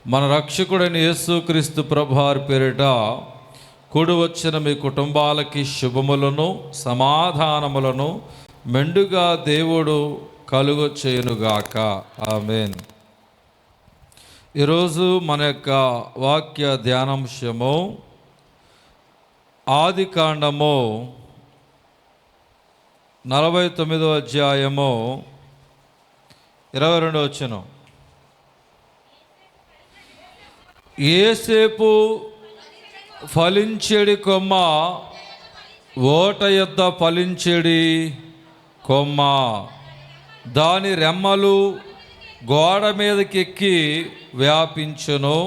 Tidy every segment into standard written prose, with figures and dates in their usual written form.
మన రక్షకుడైన యేసుక్రీస్తు ప్రభువారి పేరిట కూడి వచ్చిన మీ కుటుంబాలకి శుభములను సమాధానములను మెండుగా దేవుడు కలుగ చేయునుగాక. ఆమేన్. ఈరోజు మన యొక్క వాక్య ధ్యానాంశము ఆదికాండము 49వ అధ్యాయము 22వ వచనం. యోసేపు ఫలించెడి కొమ్మ, ఓట యొద్ద ఫలించెడి కొమ్మ, దాని రెమ్మలు గోడ మీదకెక్కి వ్యాపించును.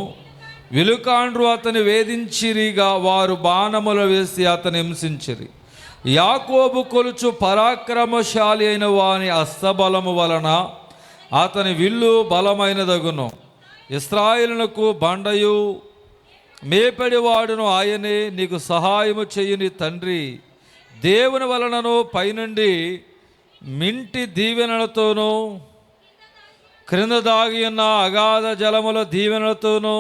విలుకాండ్రు అతని వేధించిరిగా, వారు బాణములు వేసి అతని హింసించిరి. యాకోబు కొలుచు పరాక్రమశాలి అయిన వాని హస్తబలము వలన అతని విల్లు బలమైనదగును. ఇశ్రాయేలునకు బండయు మేపడివాడును ఆయనే. నీకు సహాయము చేయుని తండ్రి దేవుని వలనను పైనుండి మింటి దీవెనలతోనూ క్రింద దాగి ఉన్న అగాధ జలముల దీవెనలతోనూ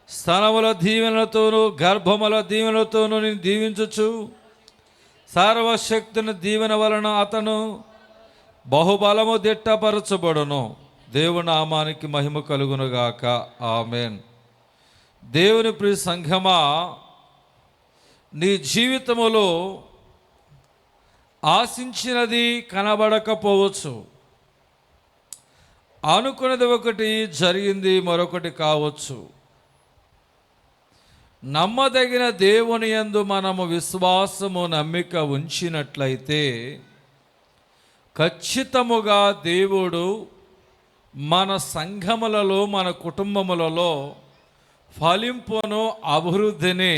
స్తనముల దీవెనలతోనూ గర్భముల దీవెనలతోనూ నేను దీవించుచు, సర్వశక్తుని దీవెన వలన అతను బహుబలము దిట్టపరచబడును. దేవుని నామానికి మహిమ కలుగునుగాక. ఆమేన్. దేవుని ప్రియ సంఘమా, నీ జీవితములో ఆశించినది కనబడకపోవచ్చు. అనుకున్నది ఒకటి, జరిగింది మరొకటి కావచ్చు. నమ్మదగిన దేవుని యందు మనము విశ్వాసము నమ్మిక ఉంచినట్లయితే ఖచ్చితముగా దేవుడు మన సంఘములలో మన కుటుంబములలో ఫలింపును అభివృద్ధిని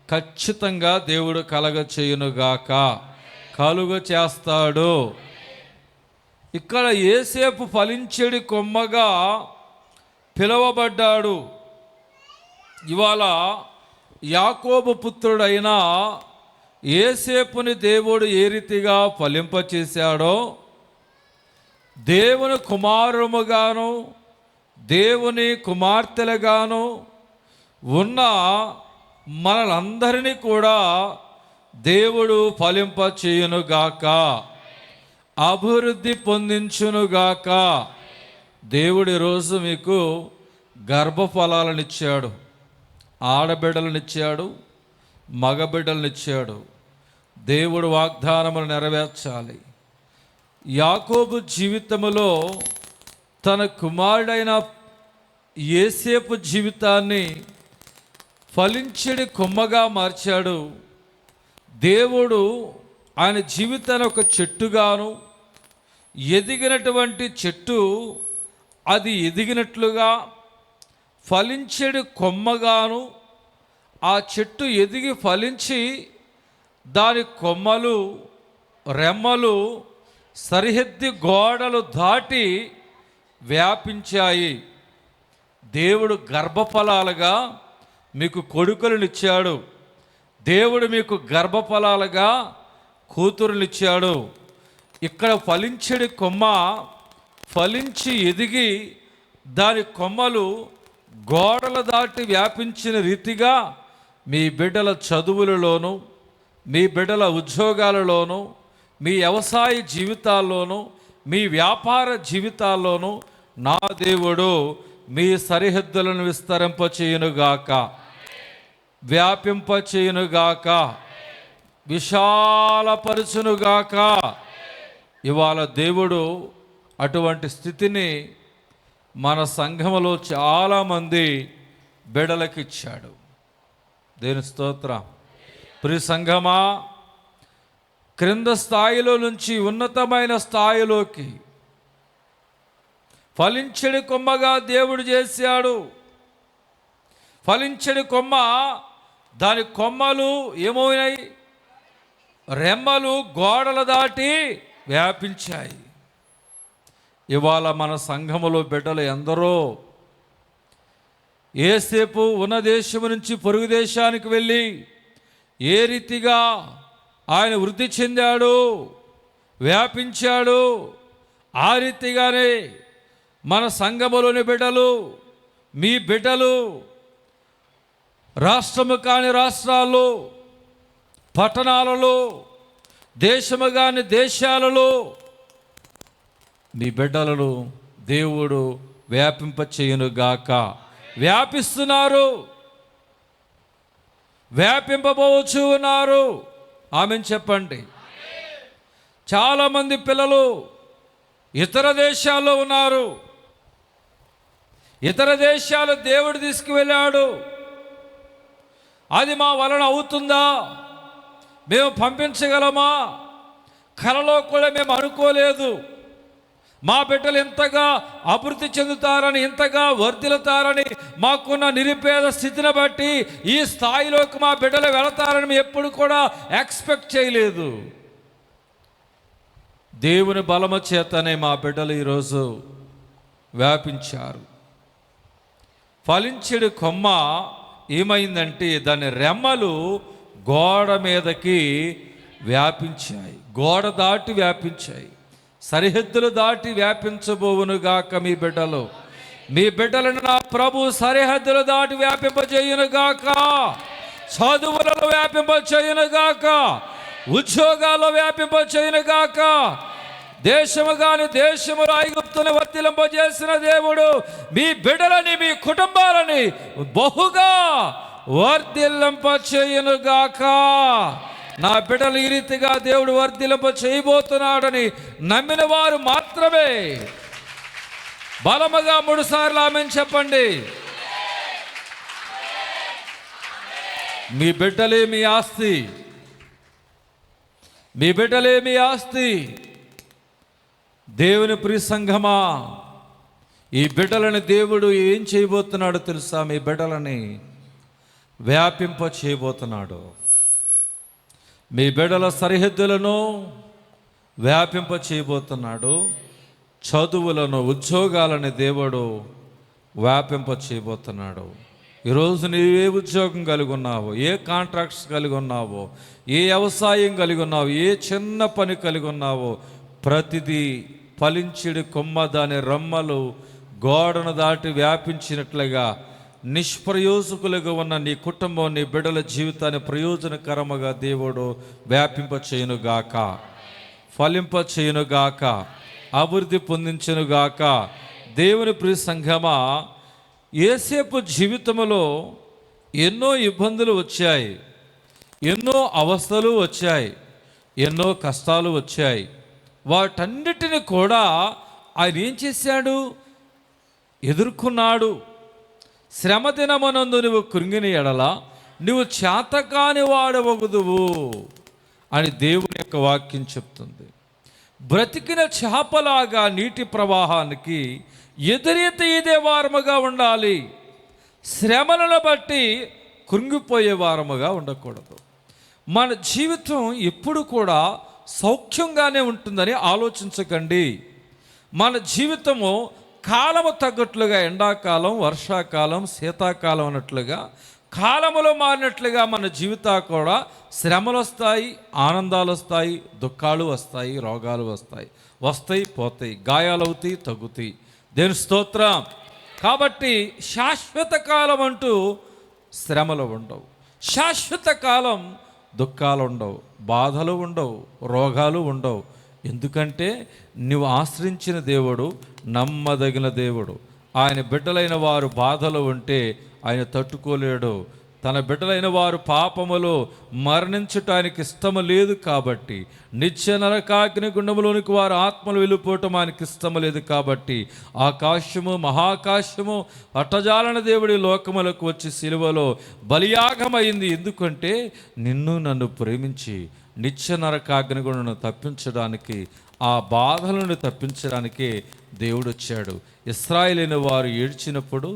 ఖచ్చితంగా దేవుడు కలుగ చేయునుగాక, కలుగ చేస్తాడు. ఇక్కడ యోసేపు ఫలించెడి కొమ్మగా పిలువబడ్డాడు. ఇవాళ యాకోబు పుత్రుడైన యోసేపుని దేవుడు ఏ రీతిగా ఫలింపచేశాడో, దేవుని కుమారుముగాను దేవుని కుమార్తెలుగాను ఉన్న మనలందరినీ కూడా దేవుడు ఫలింప చేయునుగాక, అభివృద్ధి పొందించునుగాక. దేవుడు ఈరోజు మీకు గర్భఫలాలనిచ్చాడు, ఆడబిడ్డలనిచ్చాడు, మగబిడ్డలనిచ్చాడు. దేవుడు వాగ్దానములు నెరవేర్చాలి. యాకోబు జీవితములో తన కుమారుడైన యోసేపు జీవితాన్ని ఫలించెడి కొమ్మగా మార్చాడు. దేవుడు ఆయన జీవితాన్ని ఒక చెట్టుగాను, ఎదిగినటువంటి చెట్టు అది ఎదిగినట్లుగా ఫలించెడి కొమ్మగాను, ఆ చెట్టు ఎదిగి ఫలించి దాని కొమ్మలు రెమ్మలు సరిహద్దు గోడలు దాటి వ్యాపించాయి. దేవుడు గర్భఫలాలుగా మీకు కొడుకులనిచ్చాడు. దేవుడు మీకు గర్భఫలాలుగా కూతురునిచ్చాడు. ఇక్కడ ఫలించెడి కొమ్మ ఫలించి ఎదిగి దాని కొమ్మలు గోడలు దాటి వ్యాపించిన రీతిగా మీ బిడ్డల చదువులలోనూ, మీ బిడ్డల ఉద్యోగాలలోనూ, మీ వ్యవసాయ జీవితాల్లోనూ, మీ వ్యాపార జీవితాల్లోనూ నా దేవుడు మీ సరిహద్దులను విస్తరింపచేయునుగాక, వ్యాపింపచేయునుగాక, విశాలపరచునుగాక. ఇవాళ దేవుడు అటువంటి స్థితిని మన సంఘములో చాలామంది బిడ్డలకు ఇచ్చాడు. దేని స్తోత్రం. ప్రియ సంఘమా, క్రింద స్థాయిలో నుంచి ఉన్నతమైన స్థాయిలోకి ఫలించెడి కొమ్మగా దేవుడు చేశాడు. ఫలించెడి కొమ్మ, దాని కొమ్మలు ఏమోయినాయి, రెమ్మలు గోడలు దాటి వ్యాపించాయి. ఇవాళ మన సంఘములో బిడ్డలు ఎందరో యోసేపు ఉన్న దేశము నుంచి పొరుగు దేశానికి వెళ్ళి ఏ రీతిగా ఆయన వృద్ధి చెందాడు, వ్యాపించాడు, ఆ రీతిగానే మన సంఘములోని బిడ్డలు మీ బిడ్డలు రాష్ట్రము కాని రాష్ట్రాల్లో, పట్టణాలలో, దేశము కాని దేశాలలో మీ బిడ్డలను దేవుడు వ్యాపింప చేయునుగాక. వ్యాపిస్తున్నారు, వ్యాపింపబోచు ఉన్నారు. ఆమెను చెప్పండి. చాలామంది పిల్లలు ఇతర దేశాల్లో ఉన్నారు. ఇతర దేశాలు దేవుడు తీసుకువెళ్ళాడు. అది మా వలన అవుతుందా? మేము పంపించగలమా? కలలో కూడా మేము అనుకోలేదు. మా బిడ్డలు ఇంతగా అభివృద్ధి చెందుతారని, ఇంతగా వర్ధిల్లుతారని, మాకున్న నిరుపేద స్థితిని బట్టి ఈ స్థాయిలోకి మా బిడ్డలు వెళతారని మేము ఎప్పుడు కూడా ఎక్స్పెక్ట్ చేయలేదు. దేవుని బలము చేతనే మా బిడ్డలు ఈరోజు వ్యాపించారు. ఫలించెడు కొమ్మ ఏమైందంటే దాని రెమ్మలు గోడ మీదకి వ్యాపించాయి. గోడ దాటి వ్యాపించాయి. సరిహద్దులు దాటి వ్యాపించబోవునుగాక మీ బిడ్డలు. మీ బిడ్డలను నా ప్రభు సరిహద్దులు దాటి వ్యాపింపజేయునుగాక. చదువులలో వ్యాపింపచేయునుగాక. ఉద్యోగాల్లో వ్యాపింపచేయునుగాక. దేశము కాని దేశములు ఐగుప్తును వర్ధిల్లింపజేసిన దేవుడు మీ బిడ్డలని, మీ కుటుంబాలని బహుగా వర్ధిల్లింపచేయునుగాక. నా బిడ్డలు ఈ రీతిగా దేవుడు వర్ధిల్లింప చేయబోతున్నాడని నమ్మిన వారు మాత్రమే బలముగా 3 సార్లు ఆమేన్ చెప్పండి. మీ బిడ్డలే మీ ఆస్తి. మీ బిడ్డలే మీ ఆస్తి. దేవుని ప్రియ సంఘమా, ఈ బిడ్డలని దేవుడు ఏం చేయబోతున్నాడో తెలుసా? మీ బిడ్డలని వ్యాపింప చేయబోతున్నాడు. మీ బిడ్డల సరిహద్దులను వ్యాపింప చేయబోతున్నాడు. చదువులను, ఉద్యోగాలని దేవుడు వ్యాపింప చేయబోతున్నాడు. ఈరోజు నీవే ఉద్యోగం కలిగి ఉన్నావో, ఏ కాంట్రాక్ట్స్ కలిగి ఉన్నావో, ఏ వ్యవసాయం కలిగి ఉన్నావో, ఏ చిన్న పని కలిగి ఉన్నావో, ప్రతిదీ ఫలించెడు కొమ్మ దాని రెమ్మలు గోడను దాటి వ్యాపించినట్లుగా నిష్ప్రయోజకులుగా ఉన్న నీ కుటుంబం, నీ బిడ్డల జీవితాన్ని ప్రయోజనకరముగా దేవుడు వ్యాపింప చేయునుగాక, ఫలింప చేయునుగాక, అభివృద్ధి పొందించునుగాక. దేవుని ప్రియ సంఘమా, యోసేపు జీవితంలో ఎన్నో ఇబ్బందులు వచ్చాయి, ఎన్నో అవస్థలు వచ్చాయి, ఎన్నో కష్టాలు వచ్చాయి. వాటన్నిటిని కూడా ఆయన ఏం చేశాడు? ఎదుర్కొన్నాడు. శ్రమ దినమునందు నువ్వు కృంగిన ఎడల నువ్వు చేతకాని వాడవగుదువు అని దేవుని యొక్క వాక్యం చెప్తుంది. బ్రతికిన చేపలాగా నీటి ప్రవాహానికి ఎదురీత ఇదే వారముగా ఉండాలి. శ్రమలను బట్టి కృంగిపోయే వారముగా ఉండకూడదు. మన జీవితం ఎప్పుడు కూడా సౌఖ్యంగానే ఉంటుందని ఆలోచించకండి. మన జీవితము కాలము తగ్గట్లుగా, ఎండాకాలం, వర్షాకాలం, శీతాకాలం అన్నట్లుగా కాలములో మారినట్లుగా మన జీవితాలు కూడా శ్రమలు వస్తాయి, ఆనందాలు వస్తాయి, దుఃఖాలు వస్తాయి, రోగాలు వస్తాయి, వస్తాయి పోతాయి, గాయాలు అవుతాయి, తగ్గుతాయి. దేవుని స్తోత్రం. కాబట్టి శాశ్వత కాలం అంటూ శ్రమలు ఉండవు, శాశ్వత కాలం దుఃఖాలు ఉండవు, బాధలు ఉండవు, రోగాలు ఉండవు. ఎందుకంటే నువ్వు ఆశ్రయించిన దేవుడు నమ్మదగిన దేవుడు. ఆయన బిడ్డలైన వారు బాధలు ఉంటే ఆయన తట్టుకోలేడు. తన బిడ్డలైన వారు పాపములో మరణించటానికి ఇష్టము లేదు కాబట్టి, నిత్య నరకాగ్ని గుండములోనికి వారు ఆత్మలు వెళ్ళిపోవటం ఆయనకి ఇష్టము లేదు కాబట్టి, ఆకాశము మహాకాశము అట్టజాలన దేవుడి లోకములకు వచ్చి సిలువలో బలియాగమైంది. ఎందుకంటే నిన్ను నన్ను ప్రేమించి నిత్య నరకాగ్ని గుండను తప్పించడానికి, ఆ బాధలను తప్పించడానికే దేవుడు వచ్చాడు. ఇశ్రాయేలీయుల వారు ఏడ్చినప్పుడు,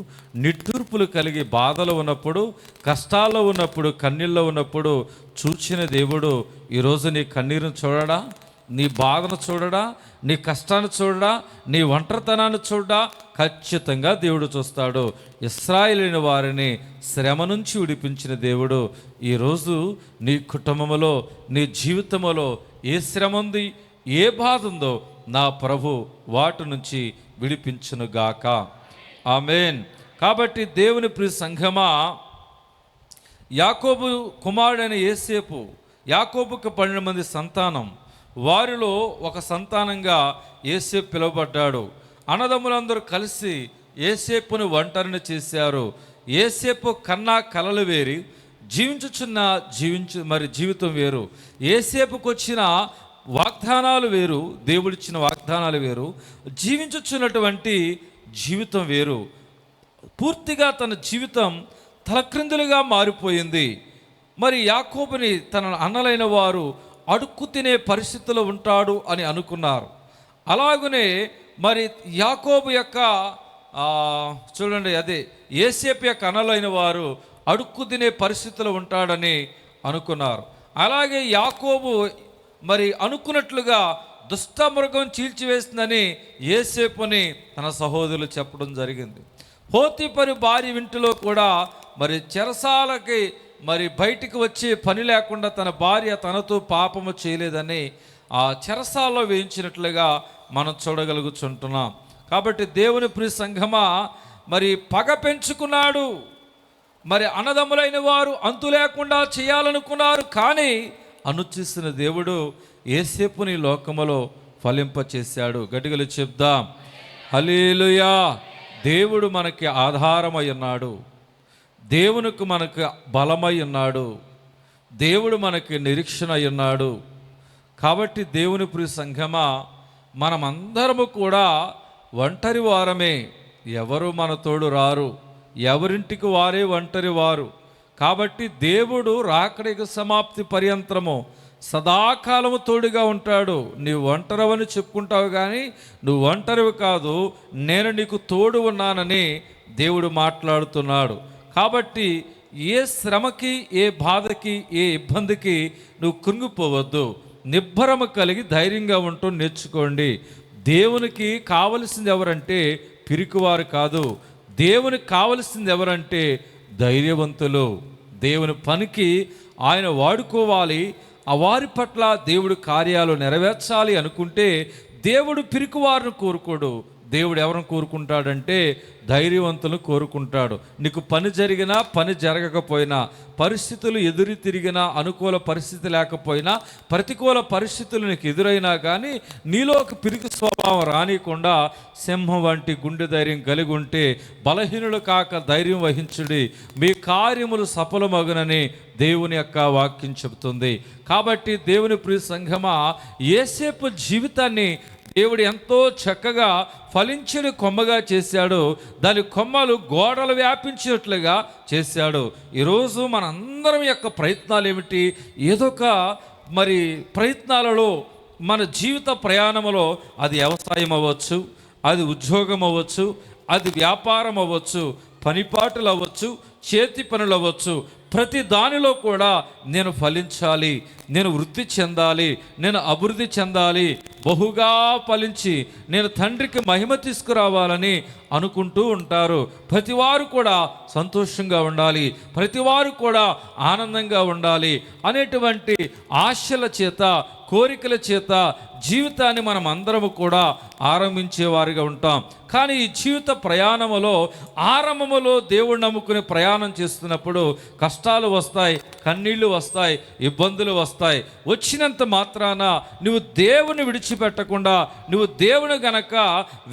నిట్టూర్పులు కలిగి బాధలు ఉన్నప్పుడు, కష్టాల్లో ఉన్నప్పుడు, కన్నీళ్ళలో ఉన్నప్పుడు చూచిన దేవుడు ఈరోజు నీ కన్నీరును చూడడా? నీ బాధను చూడడా? నీ కష్టాన్ని చూడడా? నీ ఒంటరితనాన్ని చూడడా? ఖచ్చితంగా దేవుడు చూస్తాడు. ఇశ్రాయేలీయుల వారిని శ్రమ నుంచి విడిపించిన దేవుడు ఈరోజు నీ కుటుంబంలో, నీ జీవితంలో ఏ శ్రమ ఉంది, ఏ బాధ ఉందో నా ప్రభు వాటి నుంచి విడిపించునుగాక. ఆమేన్. కాబట్టి దేవుని ప్రియ సంఘమా, యాకోబు కుమారుడైన యోసేపు, యాకోబుకు 12 మంది సంతానం, వారిలో ఒక సంతానంగా యోసేపు పిలువబడ్డాడు. అన్నదమ్ములందరూ కలిసి యోసేపును ఒంటరిని చేశారు. యోసేపు కన్నా కలలు వేరి జీవితం వేరు. యోసేపుకు వచ్చిన వాగ్దానాలు వేరు, దేవుడిచ్చిన వాగ్దానాలు వేరు, జీవించుచున్నటువంటి జీవితం వేరు. పూర్తిగా తన జీవితం తలక్రిందులుగా మారిపోయింది. మరి యాకోబుని తన అన్నలైన వారు అడుక్కు తినే పరిస్థితిలో ఉంటాడు అని అనుకున్నారు. అలాగనే మరి యాకోబు యొక్క చూడండి, అదే యోసేపు యొక్క అన్నలైన వారు అడుక్కు తినే పరిస్థితిలో ఉంటాడని అనుకున్నారు. అలాగే యాకోబు మరి అనుకున్నట్లుగా దుష్టమృగం చీల్చివేసిందని యోసేపుని తన సహోదరులు చెప్పడం జరిగింది. పోతీఫరు భార్య ఇంటిలో కూడా మరి చెరసాలకి మరి బయటికి వచ్చే పని లేకుండా తన భార్య తనతో పాపము చేయలేదని ఆ చెరసాలలో వేయించినట్లుగా మనం చూడగలుగుతుంటున్నాం. కాబట్టి దేవుని ప్రియ సంఘమా, మరి పగ పెంచుకున్నాడు. మరి అన్నదమ్ములైన వారు అంతు లేకుండా చేయాలనుకున్నారు, కానీ అనుచేసిన దేవుడు యోసేపుని లోకములో ఫలింపచేశాడు. గట్టిగా చెప్దాం హల్లెలూయా. దేవుడు మనకి ఆధారమై ఉన్నాడు, దేవునికి మనకు బలమై ఉన్నాడు, దేవుడు మనకి నిరీక్షణ అయి ఉన్నాడు. కాబట్టి దేవుని ప్రియ సంఘమా, మనమందరము కూడా ఒంటరి వారమే, ఎవరు మన తోడు రారు, ఎవరింటికి వారే ఒంటరి వారు. కాబట్టి దేవుడు రాకడికి సమాప్తి పర్యంతరము సదాకాలము తోడుగా ఉంటాడు. నీవు ఒంటరివని చెప్పుకుంటావు, కానీ నువ్వు ఒంటరివి కాదు, నేను నీకు తోడు ఉన్నానని దేవుడు మాట్లాడుతున్నాడు. కాబట్టి ఏ శ్రమకి, ఏ బాధకి, ఏ ఇబ్బందికి నువ్వు కృంగిపోవద్దు. నిబ్బరము కలిగి ధైర్యంగా ఉంటూ నేర్చుకోండి. దేవునికి కావలసింది ఎవరంటే పిరికివారు కాదు, దేవునికి కావలసింది ఎవరంటే ధైర్యవంతులు. దేవుని పనికి ఆయన వాడుకోవాలి, ఆ వారి పట్ల దేవుడు కార్యాలు నెరవేర్చాలి అనుకుంటే దేవుడు పిరికివారిని కోరుకోడు. దేవుడు ఎవరిని కోరుకుంటాడంటే ధైర్యవంతులను కోరుకుంటాడు. నీకు పని జరిగినా, పని జరగకపోయినా, పరిస్థితులు ఎదురు తిరిగినా, అనుకూల పరిస్థితి లేకపోయినా, ప్రతికూల పరిస్థితులు నీకు ఎదురైనా కానీ నీలో ఒక పిరికి స్వభావం రానికుండా సింహం వంటి గుండె ధైర్యం కలిగి ఉంటే, బలహీనులు కాక ధైర్యం వహించుడి, మీ కార్యములు సఫలమగునని దేవుని యొక్క వాక్యం చెబుతుంది. కాబట్టి దేవుని ప్రియ సంఘమా, యోసేపు జీవితాన్ని దేవుడు ఎంతో చక్కగా ఫలించిన కొమ్మగా చేశాడు. దాని కొమ్మలు గోడలు వ్యాపించినట్లుగా చేశాడు. ఈరోజు మనందరం యొక్క ప్రయత్నాలు ఏమిటి? ఏదో ఒక మరి ప్రయత్నాలలో మన జీవిత ప్రయాణంలో, అది వ్యవసాయం అవ్వచ్చు, అది ఉద్యోగం అవ్వచ్చు, అది వ్యాపారం అవ్వచ్చు, పనిపాటులు అవ్వచ్చు, చేతి పనులు అవ్వచ్చు, ప్రతి దానిలో కూడా నేను ఫలించాలి, నేను వృద్ధి చెందాలి, నేను అభివృద్ధి చెందాలి, బహుగా ఫలించి నేను తండ్రికి మహిమ తీసుకురావాలని అనుకుంటూ ఉంటారు. ప్రతివారు కూడా సంతోషంగా ఉండాలి, ప్రతివారు కూడా ఆనందంగా ఉండాలి అనేటువంటి ఆశల చేత, కోరికల చేత జీవితాన్ని మనం అందరము కూడా ఆరంభించేవారిగా ఉంటాం. కానీ ఈ జీవిత ప్రయాణములో ఆరంభములో దేవుడు నమ్ముకుని ప్రయాణం చేస్తున్నప్పుడు కష్టాలు వస్తాయి, కన్నీళ్లు వస్తాయి, ఇబ్బందులు వస్తాయి. వచ్చినంత మాత్రాన నువ్వు దేవుని విడిచిపెట్టకుండా నువ్వు దేవుని గనక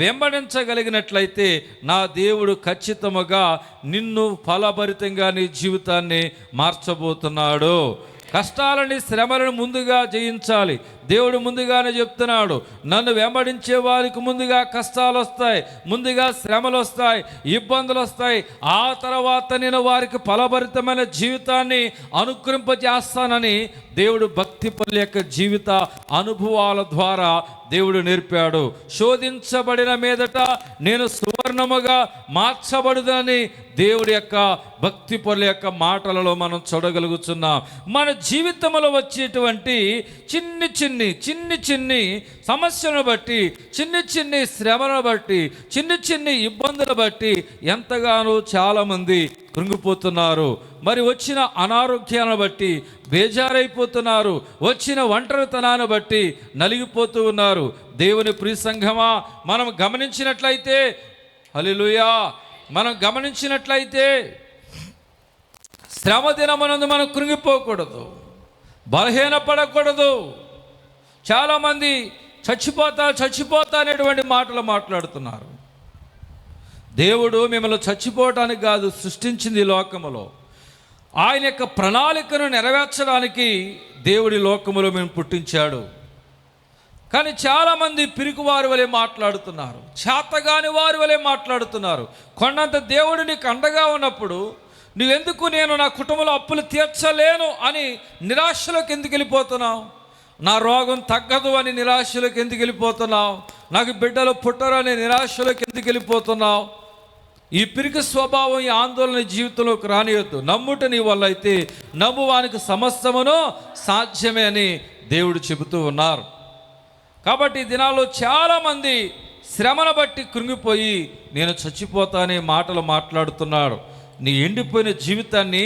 వెంబడించగలిగినట్లయితే నా దేవుడు ఖచ్చితంగా నిన్ను ఫలభరితంగా నీ జీవితాన్ని మార్చబోతున్నాడు. కష్టాలని, శ్రమలను ముందుగా జయించాలి. దేవుడు ముందుగానే చెప్తున్నాడు, నన్ను వెంబడించే వారికి ముందుగా కష్టాలు వస్తాయి, ముందుగా శ్రమలు వస్తాయి, ఇబ్బందులు వస్తాయి, ఆ తర్వాత నేను వారికి ఫలభరితమైన జీవితాన్ని అనుగ్రహింపజేస్తానని దేవుడు భక్తి పనుల యొక్క జీవిత అనుభవాల ద్వారా దేవుడు నేర్పాడు. శోధించబడిన మీదట నేను సువర్ణముగా మార్చబడుదని దేవుడి యొక్క భక్తి పనుల యొక్క మాటలలో మనం చూడగలుగుతున్నాం. మన జీవితంలో వచ్చేటువంటి చిన్ని చిన్ని సమస్యలను బట్టి, చిన్ని శ్రమలను బట్టి, చిన్ని ఇబ్బందులు బట్టి ఎంతగానో చాలామంది కృంగిపోతున్నారు. మరి వచ్చిన అనారోగ్యాలను బట్టి బేజారైపోతున్నారు, వచ్చిన ఒంటరితనాన్ని బట్టి నలిగిపోతూ ఉన్నారు. దేవుని ప్రియ సంఘమా, మనం గమనించినట్లయితే హల్లెలూయా, మనం గమనించినట్లయితే శ్రమ దినమునందు మనం కృంగిపోకూడదు, బలహీనపడకూడదు. చాలామంది చచ్చిపోతా అనేటువంటి మాటలు మాట్లాడుతున్నారు. దేవుడు మిమ్మల్ని చచ్చిపోవటానికి కాదు సృష్టించింది ఈ లోకములో. ఆయన యొక్క ప్రణాళికను నెరవేర్చడానికి దేవుడి లోకములో మేము పుట్టించాడు. కానీ చాలామంది పిరికివారి వలె మాట్లాడుతున్నారు, చేతగాని వారి వలె మాట్లాడుతున్నారు. కొండంత దేవుడు నీకు అండగా ఉన్నప్పుడు నువ్వెందుకు నేను నా కుటుంబంలో అప్పులు తీర్చలేను అని నిరాశలోకి ఎందుకు వెళ్ళిపోతున్నావు? నా రోగం తగ్గదు అని నిరాశలోకి ఎందుకు వెళ్ళిపోతున్నావు? నాకు బిడ్డలు పుట్టరు అనే నిరాశలోకి ఎందుకు వెళ్ళిపోతున్నావు? ఈ పిరికి స్వభావం, ఈ ఆందోళన జీవితంలోకి రానియొద్దు. నమ్ముట నీ వల్ల అయితే నమ్మువానికి సమస్తమును సాధ్యమే అని దేవుడు చెబుతూ ఉన్నారు. కాబట్టి ఈ దినాల్లో చాలామంది శ్రమను బట్టి కృంగిపోయి నేను చచ్చిపోతానే మాటలు మాట్లాడుతున్నాడు. నీ ఎండిపోయిన జీవితాన్ని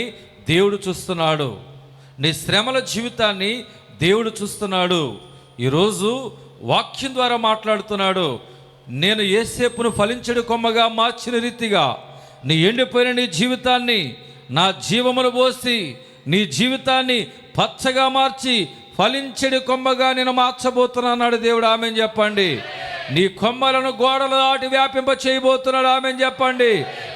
దేవుడు చూస్తున్నాడు, నీ శ్రమల జీవితాన్ని దేవుడు చూస్తున్నాడు. ఈరోజు వాక్యం ద్వారా మాట్లాడుతున్నాడు. నేను యేసేపును ఫలించడు కొమ్మగా మార్చిన రీతిగా నీ ఎండిపోయిన నీ జీవితాన్ని నా జీవమును పోసి నీ జీవితాన్ని పచ్చగా మార్చి ఫలించడి కొమ్మగా నేను మార్చబోతున్నాడు దేవుడు. ఆమేన్ చెప్పండి. నీ కొమ్మలను గోడలు దాటి వ్యాపింప చేయబోతున్నాడు. ఆమేన్ చెప్పండి.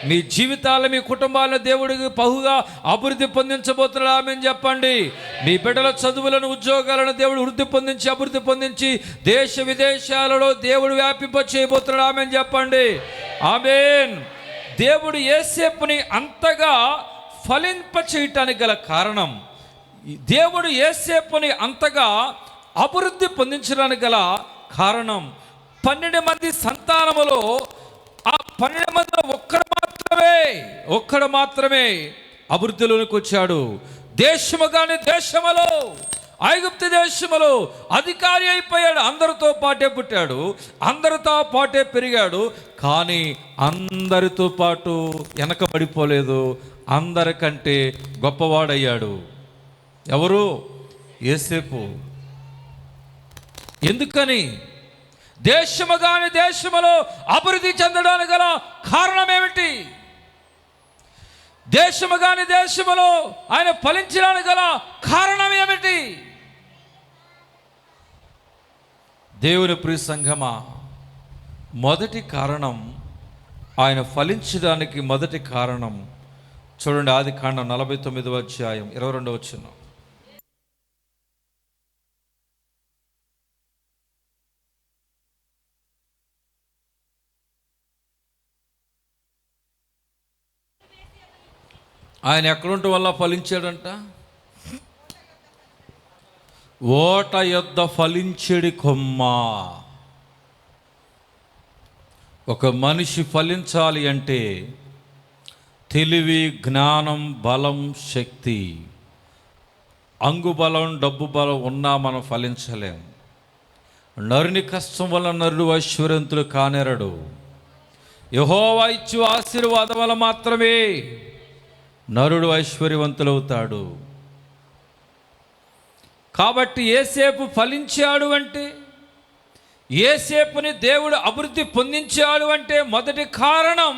మీ జీవితాలను, మీ కుటుంబాలను దేవుడికి బహుగా అభివృద్ధి పొందించబోతున్నాడు. ఆమేన్ చెప్పండి. మీ బిడ్డల చదువులను, ఉద్యోగాలను దేవుడు వృద్ధి పొందించి, అభివృద్ధి పొందించి దేశ విదేశాలలో దేవుడు వ్యాపింప చేయబోతున్నాడు. ఆమేన్ చెప్పండి. ఆమేన్. దేవుడు యేసేపుని అంతగా ఫలింప చేయటానికి గల కారణం, దేవుడు యేసేపుని అంతగా అభివృద్ధి పొందించడానికి గల కారణం, 12 మంది సంతానములో ఆ 12 మందిలో ఒక్కడు మాత్రమే అభివృద్ధిలోనికి వచ్చాడు. దేశము కాని దేశములో, ఐగుప్తు దేశములో అధికారి అయిపోయాడు. అందరితో పాటే పుట్టాడు, అందరితో పాటే పెరిగాడు. కానీ అందరితో పాటు వెనకబడిపోలేదు, అందరికంటే గొప్పవాడయ్యాడు. ఎవరు? యేసేపు. ఎందుకని? దేశము కాని దేశములో అభివృద్ధి చెందడానికి గల కారణం ఏమిటి? దేశము కాని దేశములో ఆయన ఫలించడానికి గల కారణం ఏమిటి? దేవుని ప్రియ సంఘమా, మొదటి కారణం, ఆయన ఫలించడానికి మొదటి కారణం చూడండి. ఆదికాండం 49వ అధ్యాయం 22వ వచనం. ఆయన ఎక్కడుంటే వల్ల ఫలించాడంట? ఓట యొద్ద ఫలించెడి కొమ్మ. ఒక మనిషి ఫలించాలి అంటే తెలివి, జ్ఞానం, బలం, శక్తి, అంగుబలం, డబ్బు బలం ఉన్నా మనం ఫలించలేం. నరుని కష్టం వల్ల నరుడు ఐశ్వర్యవంతుడు కానేరడు. యెహోవా ఇచ్చు ఆశీర్వాదం వల్ల మాత్రమే నరుడు ఐశ్వర్యవంతులవుతాడు. కాబట్టి యేసేపు ఫలించాడు అంటే, యేసేపుని దేవుడు అభివృద్ధి పొందించాడు అంటే మొదటి కారణం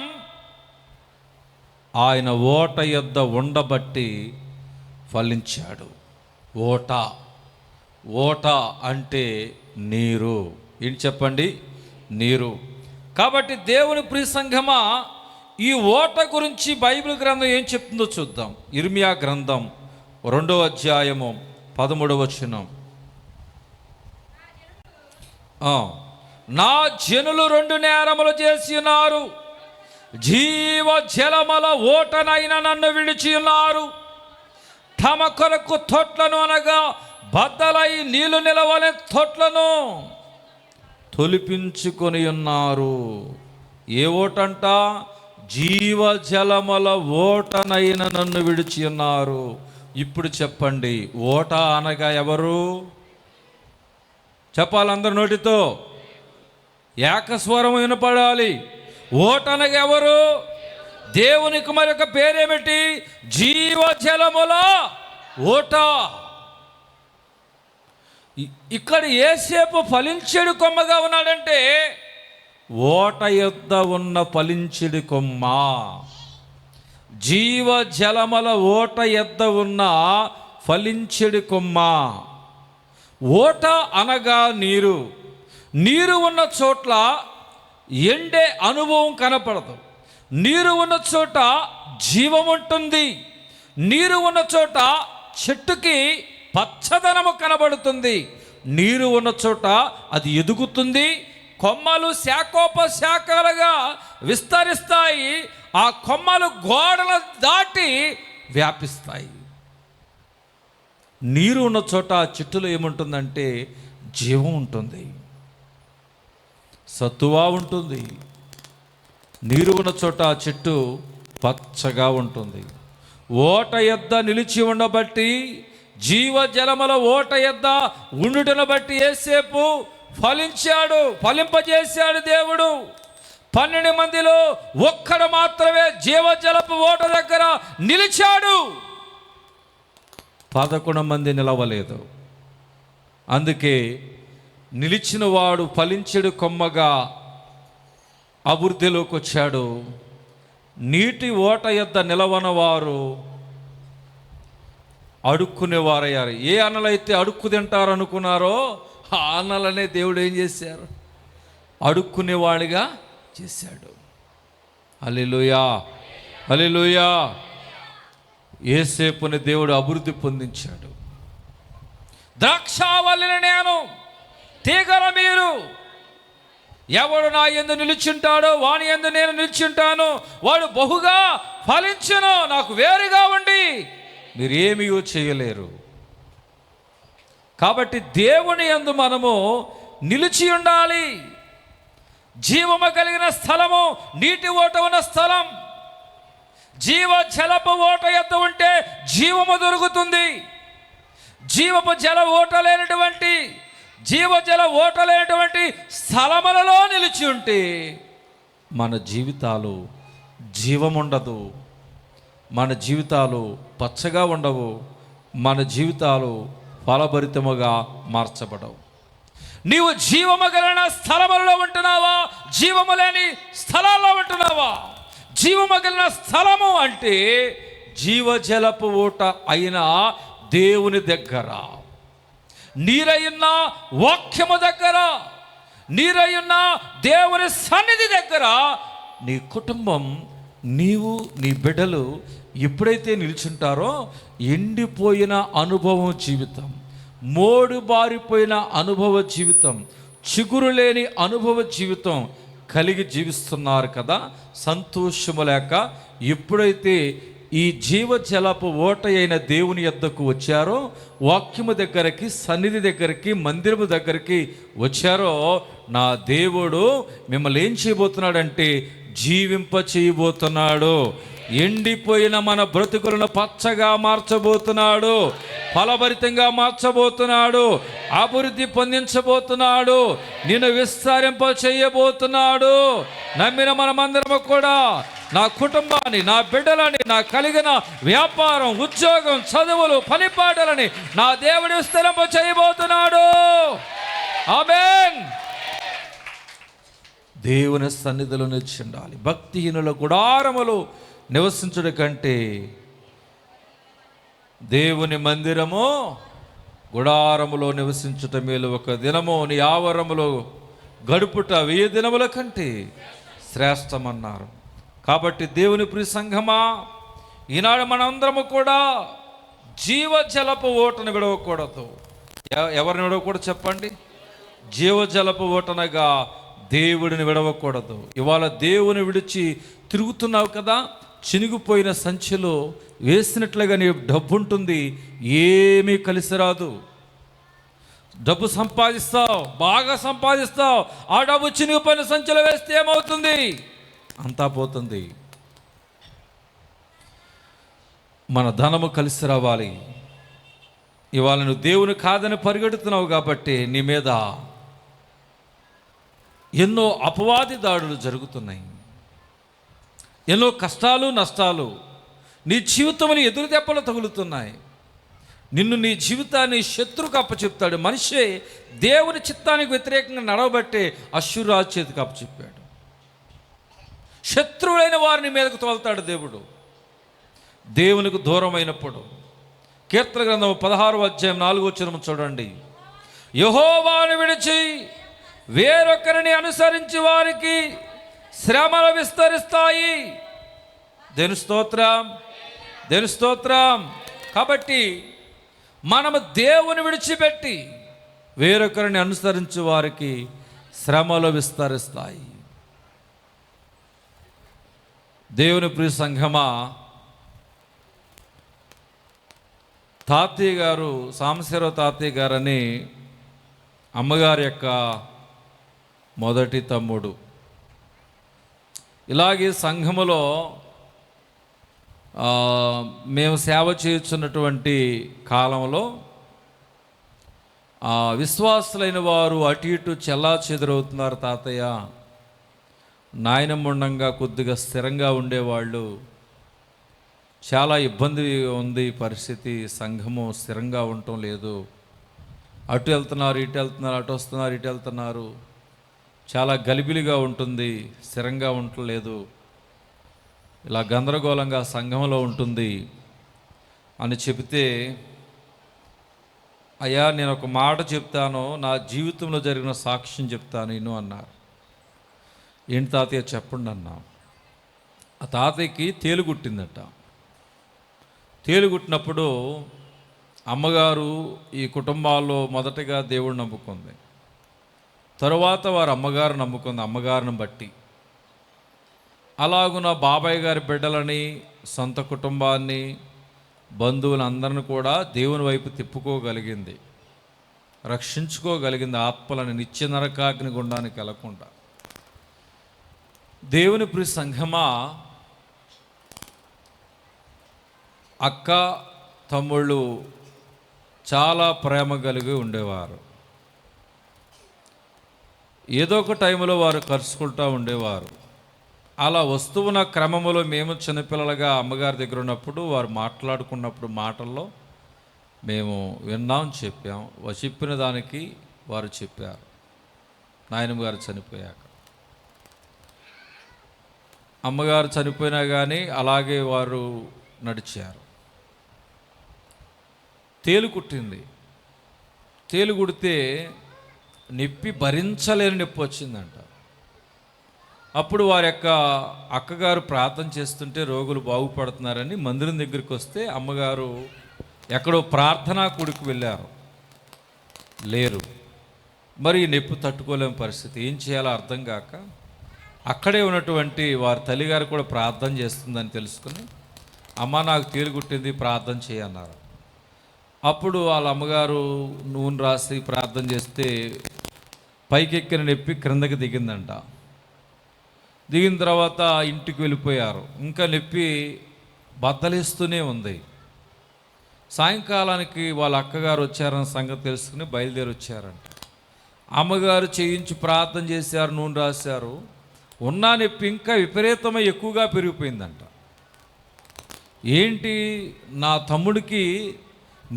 ఆయన ఓట యొద్ద ఉండబట్టి ఫలించాడు. ఓట అంటే నీరు. ఏంటి చెప్పండి? నీరు. కాబట్టి దేవుని ప్రియ సంఘమా, ఈ ఓట గురించి బైబిల్ గ్రంథం ఏం చెప్తుందో చూద్దాం. ఇర్మియా గ్రంథం 2వ అధ్యాయము 13వ వచనం. నా జనులు 2 నేరములు చేసి ఉన్నారు, జీవ జలముల ఓటనైన నన్ను విడిచి ఉన్నారు. తమ కొరకు తొట్లను, అనగా బద్దలై నీళ్లు నిలవలే తొట్లను తొలిపించుకొని ఉన్నారు. ఏ ఓటంట? జీవజలముల ఓటనైన నన్ను విడిచి ఉన్నారు. ఇప్పుడు చెప్పండి, ఓట అనగా ఎవరు? చెప్పాలి అందరు నోటితో, ఏకస్వరం వినపడాలి. ఓట అనగా ఎవరు? దేవునికి మరొక పేరేమిటి? జీవజలముల ఓట. ఇక్కడ యేసేపు ఫలించెడు కొమ్మగా ఉన్నాడంటే ఓట యొద్ద ఉన్న ఫలించిడి కొమ్మ. జీవ జలముల ఓట యొద్ద ఉన్న ఫలించిడి కొమ్మ. ఓట అనగా నీరు. నీరు ఉన్న చోట్ల ఎండే అనుభవం కనపడదు. నీరు ఉన్న చోట జీవం ఉంటుంది. నీరు ఉన్న చోట చెట్టుకి పచ్చదనము కనబడుతుంది. నీరు ఉన్న చోట అది ఎదుగుతుంది. కొమ్మలు శాఖోపశాఖలుగా విస్తరిస్తాయి. ఆ కొమ్మలు గోడలు దాటి వ్యాపిస్తాయి. నీరు ఉన్న చోట చెట్టులో ఏముంటుందంటే జీవం ఉంటుంది, సత్తువ ఉంటుంది. నీరు ఉన్న చోట చెట్టు పచ్చగా ఉంటుంది. ఓట యొద్ద నిలిచి ఉండబట్టి, జీవజలముల ఓట యొద్ద ఉండుటను బట్టి యేసేపు ఫలించాడు, ఫలింపజేశాడు దేవుడు. 12 మందిలో ఒక్కడు మాత్రమే జీవజలపు ఓట దగ్గర నిలిచాడు. 11 మంది నిలవలేదు. అందుకే నిలిచిన వాడు ఫలించెడు కొమ్మగా అభివృద్ధిలోకి వచ్చాడు. నీటి ఓట యొద్ద నిలవన వారు అడుక్కునేవారయ్యారు. ఏ అన్నలైతే అడుక్కు తింటారు అనుకున్నారో ఆ అన్నలనే దేవుడు ఏం చేశారు? అడుక్కునేవాడిగా చేశాడు. హల్లెలూయా, హల్లెలూయా. యేసేపుని దేవుడు అభివృద్ధి పొందించాడు. ద్రాక్షావల్లిని నేను, తీగల మీరు. ఎవడు నా యందు నిలుచుంటాడో వాని యందు నేను నిలుచుంటాను. వాడు బహుగా ఫలించును. నాకు వేరుగా ఉండి మీరు ఏమీ చేయలేరు. కాబట్టి దేవుని యందు మనము నిలిచి ఉండాలి. జీవము కలిగిన స్థలము, నీటి ఓట ఉన్న స్థలం. జీవ జలపు ఓట యొద్ద ఉంటే జీవము దొరుకుతుంది. జీవపు జల ఓట లేనటువంటి, జీవజల ఓట లేనటువంటి స్థలములలో నిలిచి ఉంటే మన జీవితాలు జీవముండదు. మన జీవితాలు పచ్చగా ఉండవు. మన జీవితాలు ఫలభరితముగా మార్చబడవు. నీవు జీవము కలిగిన స్థలములలో ఉంటున్నావా? జీవము లేని స్థలాల్లో ఉంటున్నావా? జీవము కలిగిన స్థలము అంటే జీవజలపు ఊట అయిన దేవుని దగ్గర, నీరయున్న వాక్యము దగ్గర, నీరయున్న దేవుని సన్నిధి దగ్గర నీ కుటుంబం, నీవు, నీ బిడ్డలు ఎప్పుడైతే నిల్చుంటారో ఎండిపోయిన అనుభవం జీవితం, మోడు బారిపోయిన అనుభవ జీవితం, చిగురు లేని అనుభవ జీవితం కలిగి జీవిస్తున్నారు కదా. సంతోషము లేక ఎప్పుడైతే ఈ జీవజలపు ఓట అయిన దేవుని యొద్దకు వచ్చారో, వాక్యము దగ్గరికి, సన్నిధి దగ్గరికి, మందిరము దగ్గరికి వచ్చారో, నా దేవుడు మిమ్మల్ని ఏం చేయబోతున్నాడంటే జీవింప చేయబోతున్నాడు. ఎండిపోయిన మన బ్రతుకులను పచ్చగా మార్చబోతున్నాడు, ఫలభరితంగా మార్చబోతున్నాడు, అభివృద్ధి పొందించబోతున్నాడు, నిన్ను విస్తరింప చేయబోతున్నాడు. నమ్మిన మనమందరము కూడా నా కుటుంబాన్ని, నా బిడ్డలని, నా కలిగిన వ్యాపారం, ఉద్యోగం, చదువులు, పనిపాటలని నా దేవుడు విస్తరింప చేయబోతున్నాడు. ఆమేన్. దేవుని సన్నిధిలో నిలిచి ఉండాలి. భక్తిహీనుల గుడారములు నివసించుట కంటే దేవుని మందిరము, గుడారములో నివసించుట మేలు. ఒక దినము నీ ఆవరములో గడుపుట 1000 దినముల కంటే శ్రేష్టమన్నారు. కాబట్టి దేవుని ప్రియ సంఘమా, ఈనాడు మనందరము కూడా జీవజలపు ఓటను విడవకూడదు. ఎవరిని విడవకూడదు చెప్పండి? జీవజలపు ఓటనగా దేవుడిని విడవకూడదు. ఇవాళ దేవుని విడిచి తిరుగుతున్నావు కదా, చినిగిపోయిన సంచిలో వేసినట్లుగా నీ డబ్బు ఉంటుంది, ఏమీ కలిసి రాదు. డబ్బు సంపాదిస్తావు, బాగా సంపాదిస్తావు, ఆ డబ్బు చినిగిపోయిన సంచిలో వేస్తే ఏమవుతుంది? అంతా పోతుంది. మన ధనము కలిసి రావాలి. ఇవాళ నువ్వు దేవుని కాదని పరిగెడుతున్నావు కాబట్టి నీ మీద ఎన్నో అపవాది దాడులు జరుగుతున్నాయి. ఎన్నో కష్టాలు, నష్టాలు నీ జీవితంలో ఎదురు దెబ్బలు తగులుతున్నాయి. నిన్ను, నీ జీవితాన్ని శత్రువుకు అప్పచెప్తాడు. మనిషే దేవుని చిత్తానికి వ్యతిరేకంగా నడవబట్టే అశ్షూరు రాజు చేతికి అప్పచెప్పాడు. శత్రువులైన వారిని మీదకు తోలుతాడు దేవుడు. దేవునికి దూరమైనప్పుడు కీర్తన గ్రంథం 16:4 చూడండి. యెహోవాను విడిచి వేరొకరిని అనుసరించి వారికి శ్రమలు విస్తరిస్తాయి. దేవుని స్తోత్రం, దేవుని స్తోత్రం. కాబట్టి మనము దేవుని విడిచిపెట్టి వేరొకరిని అనుసరించి వారికి శ్రమలు విస్తరిస్తాయి. దేవుని ప్రియ సంఘమా, తాతయ్య గారు, సాంబశివరావు తాతయ్య గారని అమ్మగారి యొక్క మొదటి తమ్ముడు. ఇలాగే సంఘములో మేము సేవ చేయుచున్నటువంటి కాలంలో విశ్వాసులైన వారు అటు ఇటు చెల్లా చెదురవుతున్నారు. తాతయ్య నాయనమ్మ ఉండంగా కొద్దిగా స్థిరంగా ఉండేవాళ్ళు. చాలా ఇబ్బంది ఉంది పరిస్థితి, సంఘము స్థిరంగా ఉండటం లేదు. అటు వెళ్తున్నారు, ఇటు వెళ్తున్నారు, అటు వస్తున్నారు, ఇటు వెళ్తున్నారు. చాలా గలిబిలిగా ఉంటుంది, స్థిరంగా ఉండలేదు, ఇలా గందరగోళంగా సంఘంలో ఉంటుంది అని చెబితే, అయ్యా నేను ఒక మాట చెప్తాను, నా జీవితంలో జరిగిన సాక్ష్యం చెప్తాను ఇను అన్నారు. ఏంటి తాతయ్య చెప్పండి అన్నా. ఆ తాతయ్యకి తేలుగుట్టిందట. తేలుగుట్టినప్పుడు అమ్మగారు ఈ కుటుంబాల్లో మొదటగా దేవుడిని నమ్ముకుంది. తరువాత వారు అమ్మగారు నమ్ముకుంది, అమ్మగారిని బట్టి. అలాగున బాబాయ్ గారి బిడ్డలని, సొంత కుటుంబాన్ని, బంధువులందరిని కూడా దేవుని వైపు తిప్పుకోగలిగింది, రక్షించుకోగలిగింది. ఆత్మలను నిత్య నరకాగ్ని గుండానికి వెళ్ళకుండా. దేవుని ప్రియ సంఘమా, అక్క తమ్ముళ్ళు చాలా ప్రేమ కలిగి ఉండేవారు. ఏదో ఒక టైంలో వారు కలుసుకుంటూ ఉండేవారు. అలా వస్తువున్న క్రమంలో మేము చిన్నపిల్లలుగా అమ్మగారి దగ్గర ఉన్నప్పుడు వారు మాట్లాడుకున్నప్పుడు మాటల్లో మేము విన్నాం, చెప్పాం. చెప్పిన దానికి వారు చెప్పారు. నాయనమ్మ గారు చనిపోయాక, అమ్మగారు చనిపోయినా కానీ అలాగే వారు నడిచారు. తేలు కుట్టింది. తేలు కుడితే నొప్పి భరించలేని నొప్పి వచ్చిందంట. అప్పుడు వారి యొక్క అక్కగారు ప్రార్థన చేస్తుంటే రోగులు బాగుపడుతున్నారని మందిరం దగ్గరికి వస్తే అమ్మగారు ఎక్కడో ప్రార్థనా కూడికి వెళ్ళారు, లేరు. మరి ఈ నొప్పి తట్టుకోలేని పరిస్థితి, ఏం చేయాలో అర్థం కాక అక్కడే ఉన్నటువంటి వారి తల్లిగారు కూడా ప్రార్థన చేస్తుందని తెలుసుకుని, అమ్మ నాకు తేలు కుట్టింది, ప్రార్థన చేయన్నారు. అప్పుడు వాళ్ళ అమ్మగారు నూనె రాసి ప్రార్థన చేస్తే పైకెక్కిన నొప్పి క్రిందకి దిగిందంట. దిగిన తర్వాత ఇంటికి వెళ్ళిపోయారు. ఇంకా నొప్పి బద్దలిస్తూనే ఉంది. సాయంకాలానికి వాళ్ళ అక్కగారు వచ్చారన్న సంగతి తెలుసుకుని బయలుదేరి వచ్చారంట. అమ్మగారు చేయించి ప్రార్థన చేశారు, నూనె రాశారు. ఉన్న నొప్పి ఇంకా విపరీతమై ఎక్కువగా పెరిగిపోయిందంట. ఏంటి, నా తమ్ముడికి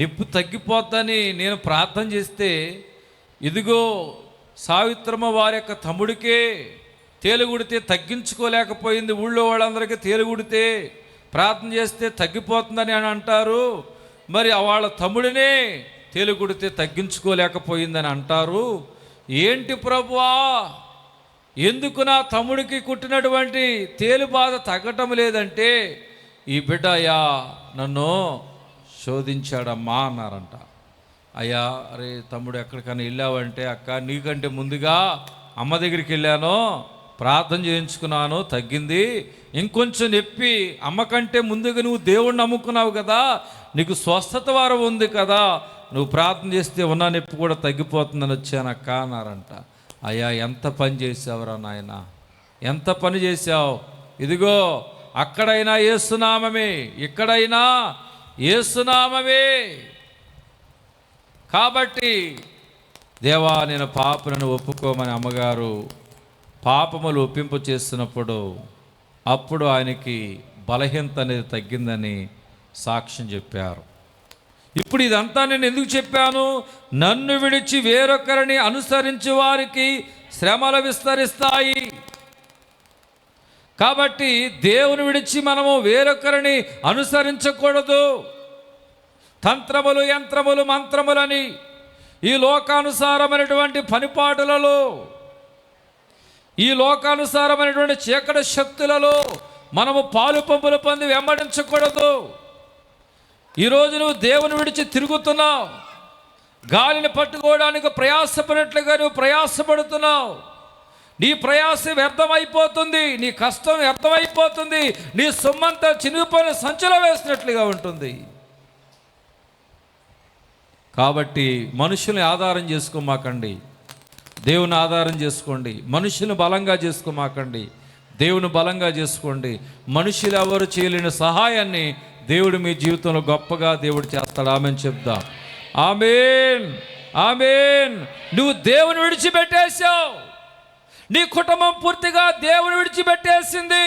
నొప్పి తగ్గిపోద్దని నేను ప్రార్థన చేస్తే ఇదిగో సావిత్రమ్మ వారి యొక్క తమ్ముడికే తేలుగుడితే తగ్గించుకోలేకపోయింది, ఊళ్ళో వాళ్ళందరికీ తేలుగుడితే ప్రార్థన చేస్తే తగ్గిపోతుందని అని అంటారు, మరి వాళ్ళ తమ్ముడినే తేలుగుడితే తగ్గించుకోలేకపోయిందని అంటారు. ఏంటి ప్రభువా, ఎందుకు నా తమ్ముడికి కుట్టినటువంటి తేలు బాధ తగ్గటం లేదంటే, ఈ బిడ్డ అయ్యా నన్ను శోధించాడమ్మా అన్నారంట. అయ్యా, అరే తమ్ముడు ఎక్కడికైనా వెళ్ళావంటే, అక్క నీకంటే ముందుగా అమ్మ దగ్గరికి వెళ్ళాను, ప్రార్థన చేయించుకున్నాను, తగ్గింది. ఇంకొంచెం నొప్పి, అమ్మకంటే ముందుగా నువ్వు దేవుణ్ణి నమ్ముకున్నావు కదా, నీకు స్వస్థత వారం ఉంది కదా, నువ్వు ప్రార్థన చేస్తే ఉన్న నొప్పి కూడా తగ్గిపోతుందని వచ్చానక్క అన్నారంట. అయ్యా ఎంత పని చేసావురా నాయన, ఎంత పని చేశావు. ఇదిగో అక్కడైనా యేసునామమే, ఇక్కడైనా యేసునామమే. కాబట్టి దేవా నేను పాపలను ఒప్పుకోమని అమ్మగారు పాపములు ఒప్పింపు చేస్తున్నప్పుడు అప్పుడు ఆయనకి బలహీనత అనేది తగ్గిందని సాక్ష్యం చెప్పారు. ఇప్పుడు ఇదంతా నేను ఎందుకు చెప్పాను, నన్ను విడిచి వేరొకరిని అనుసరించి వారికి శ్రమలు విస్తరిస్తాయి. కాబట్టి దేవుని విడిచి మనము వేరొకరిని అనుసరించకూడదు. తంత్రములు, యంత్రములు, మంత్రములని ఈ లోకానుసారమైనటువంటి పనిపాటులలో, ఈ లోకానుసారమైనటువంటి చీకటి శక్తులలో మనము పాలు పంపులు పొంది వెంబడించకూడదు. ఈరోజు నువ్వు దేవుని విడిచి తిరుగుతున్నావు, గాలిని పట్టుకోవడానికి ప్రయాసపడినట్లుగా నువ్వు ప్రయాసపడుతున్నావు. నీ ప్రయాస వ్యర్థమైపోతుంది, నీ కష్టం వ్యర్థమైపోతుంది, నీ సొమ్మంతా చినిగిపోయిన సంచిలో వేసినట్లుగా ఉంటుంది. కాబట్టి మనుషుల్ని ఆధారం చేసుకోమాకండి, దేవుని ఆధారం చేసుకోండి. మనుషులను బలంగా చేసుకోమాకండి, దేవుని బలంగా చేసుకోండి. మనుషులు ఎవరు చేయలేని సహాయాన్ని దేవుడు మీ జీవితంలో గొప్పగా దేవుడు చేస్తాడు. ఆమెన్ చెప్దాం. ఆమేన్, ఆమేన్. నువ్వు దేవుని విడిచిపెట్టేశావు, నీ కుటుంబం పూర్తిగా దేవుని విడిచిపెట్టేసింది,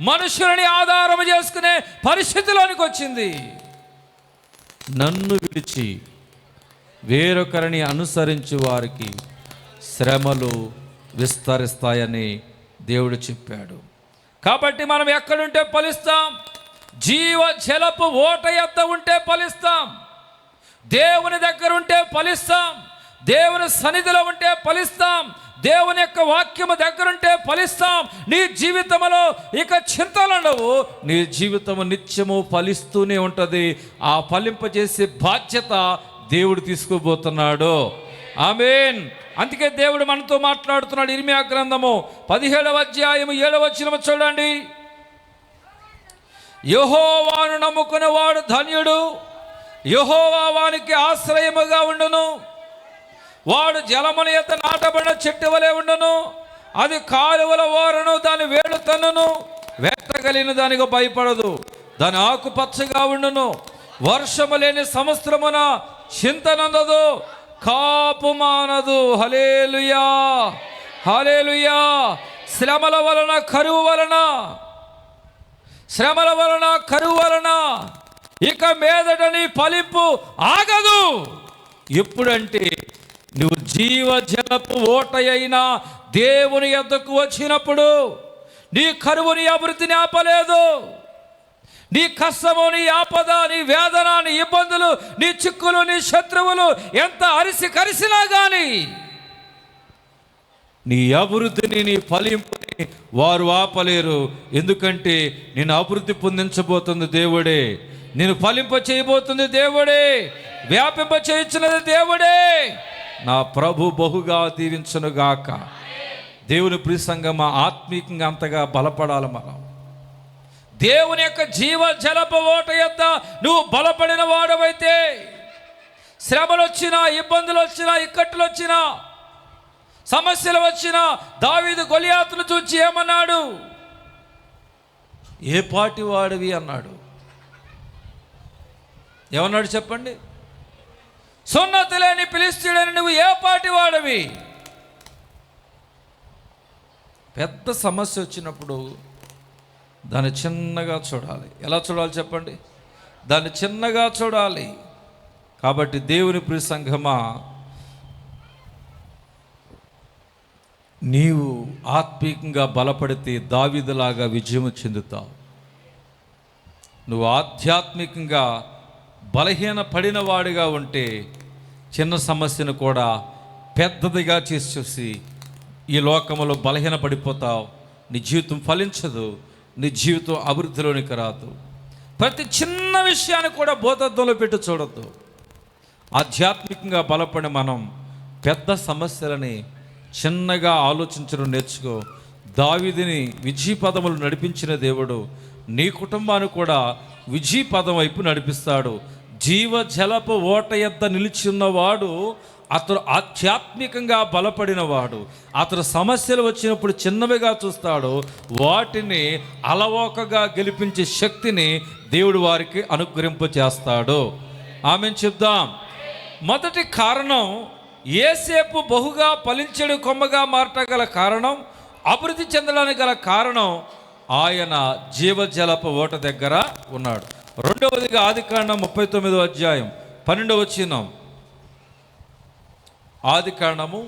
మనుషులని ఆధారం చేసుకునే పరిస్థితిలోనికి వచ్చింది. నన్ను విడిచి వేరొకరిని అనుసరించు వారికి శ్రమలు విస్తరిస్తాయని దేవుడు చెప్పాడు. కాబట్టి మనం ఎక్కడుంటే ఫలిస్తాం? జీవ జలపు ఓట ఎద్ద ఉంటే ఫలిస్తాం, దేవుని దగ్గర ఉంటే ఫలిస్తాం, దేవుని సన్నిధిలో ఉంటే ఫలిస్తాం, దేవుని యొక్క వాక్యము దగ్గరుంటే ఫలిస్తాం. నీ జీవితంలో ఇక చింతలుండవు, నీ జీవితము నిత్యము ఫలిస్తూనే ఉంటుంది. ఆ ఫలింపజేసే బాధ్యత దేవుడు తీసుకోబోతున్నాడు. ఆమేన్. అందుకే దేవుడు మనతో మాట్లాడుతున్నాడు. ఇర్మియా గ్రంథము 17వ అధ్యాయము 7వ వచనము చూడండి. యెహోవాను నమ్ముకునేవాడు ధన్యుడు, యెహోవా వానికి ఆశ్రయముగా ఉండును. వాడు జలముల యొద్ద నాటబడిన చెట్టు వలె ఉండును, అది కాలువల ఓరను దాని వేడు తన్నును, వెట్టగలిగిన దానికి భయపడదు, దాని ఆకు పచ్చగా ఉండును. వర్షము లేని సంవత్సరమున చింతనందదు, కాపు మానదు. హల్లెలూయా, హల్లెలూయా. శ్రమల వలన, కరువు వలన, శ్రమల వలన, కరువు వలన ఇక మీదట నీ ఫలింపు ఆగదు. ఎప్పుడంటే నువ్వు జీవజలపు ఓట అయినా దేవుని యొద్దకు వచ్చినప్పుడు. నీ కరువు నీ అభివృద్ధిని ఆపలేదు, నీ కష్టము, నీ ఆపద, నీ వేదన, నీ ఇబ్బందులు, నీ చిక్కులు, నీ శత్రువులు ఎంత అరిసి కరిసినా కానీ నీ అభివృద్ధిని, నీ ఫలింపుని వారు ఆపలేరు. ఎందుకంటే నేను అభివృద్ధి పొందించబోతుంది దేవుడే, నేను ఫలింప చేయబోతుంది దేవుడే, వ్యాపింప చేయించినది దేవుడే. నా ప్రభు బహుగా దీవించునుగాక. దేవుని ప్రియ సంగమా, ఆత్మీయంగా అంతగా బలపడాలి మనం. దేవుని యొక్క జీవ జలప ఓట యొద్ద నువ్వు బలపడిన వాడవైతే, శ్రమలు వచ్చినా, ఇబ్బందులు వచ్చినా, ఇక్కట్లు వచ్చినా, సమస్యలు వచ్చినా, దావీదు గొలియాతును చూచి ఏమన్నాడు? ఏ పాటి వాడివి అన్నాడు. ఏమన్నాడు చెప్పండి? సున్నతి లేని ఫిలిష్తీయుడైన నువ్వు ఏ పాటి వాడివి? పెద్ద సమస్య వచ్చినప్పుడు దాన్ని చిన్నగా చూడాలి. ఎలా చూడాలి చెప్పండి? దాన్ని చిన్నగా చూడాలి. కాబట్టి దేవుని ప్రియ సంఘమా, నీవు ఆత్మీయంగా బలపడితే దావీదులాగా విజయం చెందుతావు. నువ్వు ఆధ్యాత్మికంగా బలహీన పడిన వాడిగా ఉంటే చిన్న సమస్యను కూడా పెద్దదిగా చేసి చూసి ఈ లోకంలో బలహీన పడిపోతావు. నీ జీవితం ఫలించదు, నీ జీవితం అభివృద్ధిలోనికి రాదు. ప్రతి చిన్న విషయాన్ని కూడా బోధత్వంలో పెట్టి చూడద్దు. ఆధ్యాత్మికంగా బలపడి మనం పెద్ద సమస్యలని చిన్నగా ఆలోచించడం నేర్చుకో. దావీదుని విజయ పదములు నడిపించిన దేవుడు నీ కుటుంబాన్ని కూడా విజయ పదం వైపు నడిపిస్తాడు. జీవ జలపు ఓట యొద్ద నిలిచిన్నవాడు అతడు ఆధ్యాత్మికంగా బలపడినవాడు. అతడు సమస్యలు వచ్చినప్పుడు చిన్నవిగా చూస్తాడు, వాటిని అలవోకగా గెలిపించే శక్తిని దేవుడు వారికి అనుగ్రహింప చేస్తాడు. ఆమెను చెప్దాం. మొదటి కారణం, యేసేపు బహుగా ఫలించడు కొమ్మగా మారటగల కారణం, అభివృద్ధి చెందడానికి గల కారణం, ఆయన జీవజలపు ఓట దగ్గర ఉన్నాడు. రెండవదిగా ఆదికాండం 39వ అధ్యాయం 12వ వచనం. ఆదికాండము.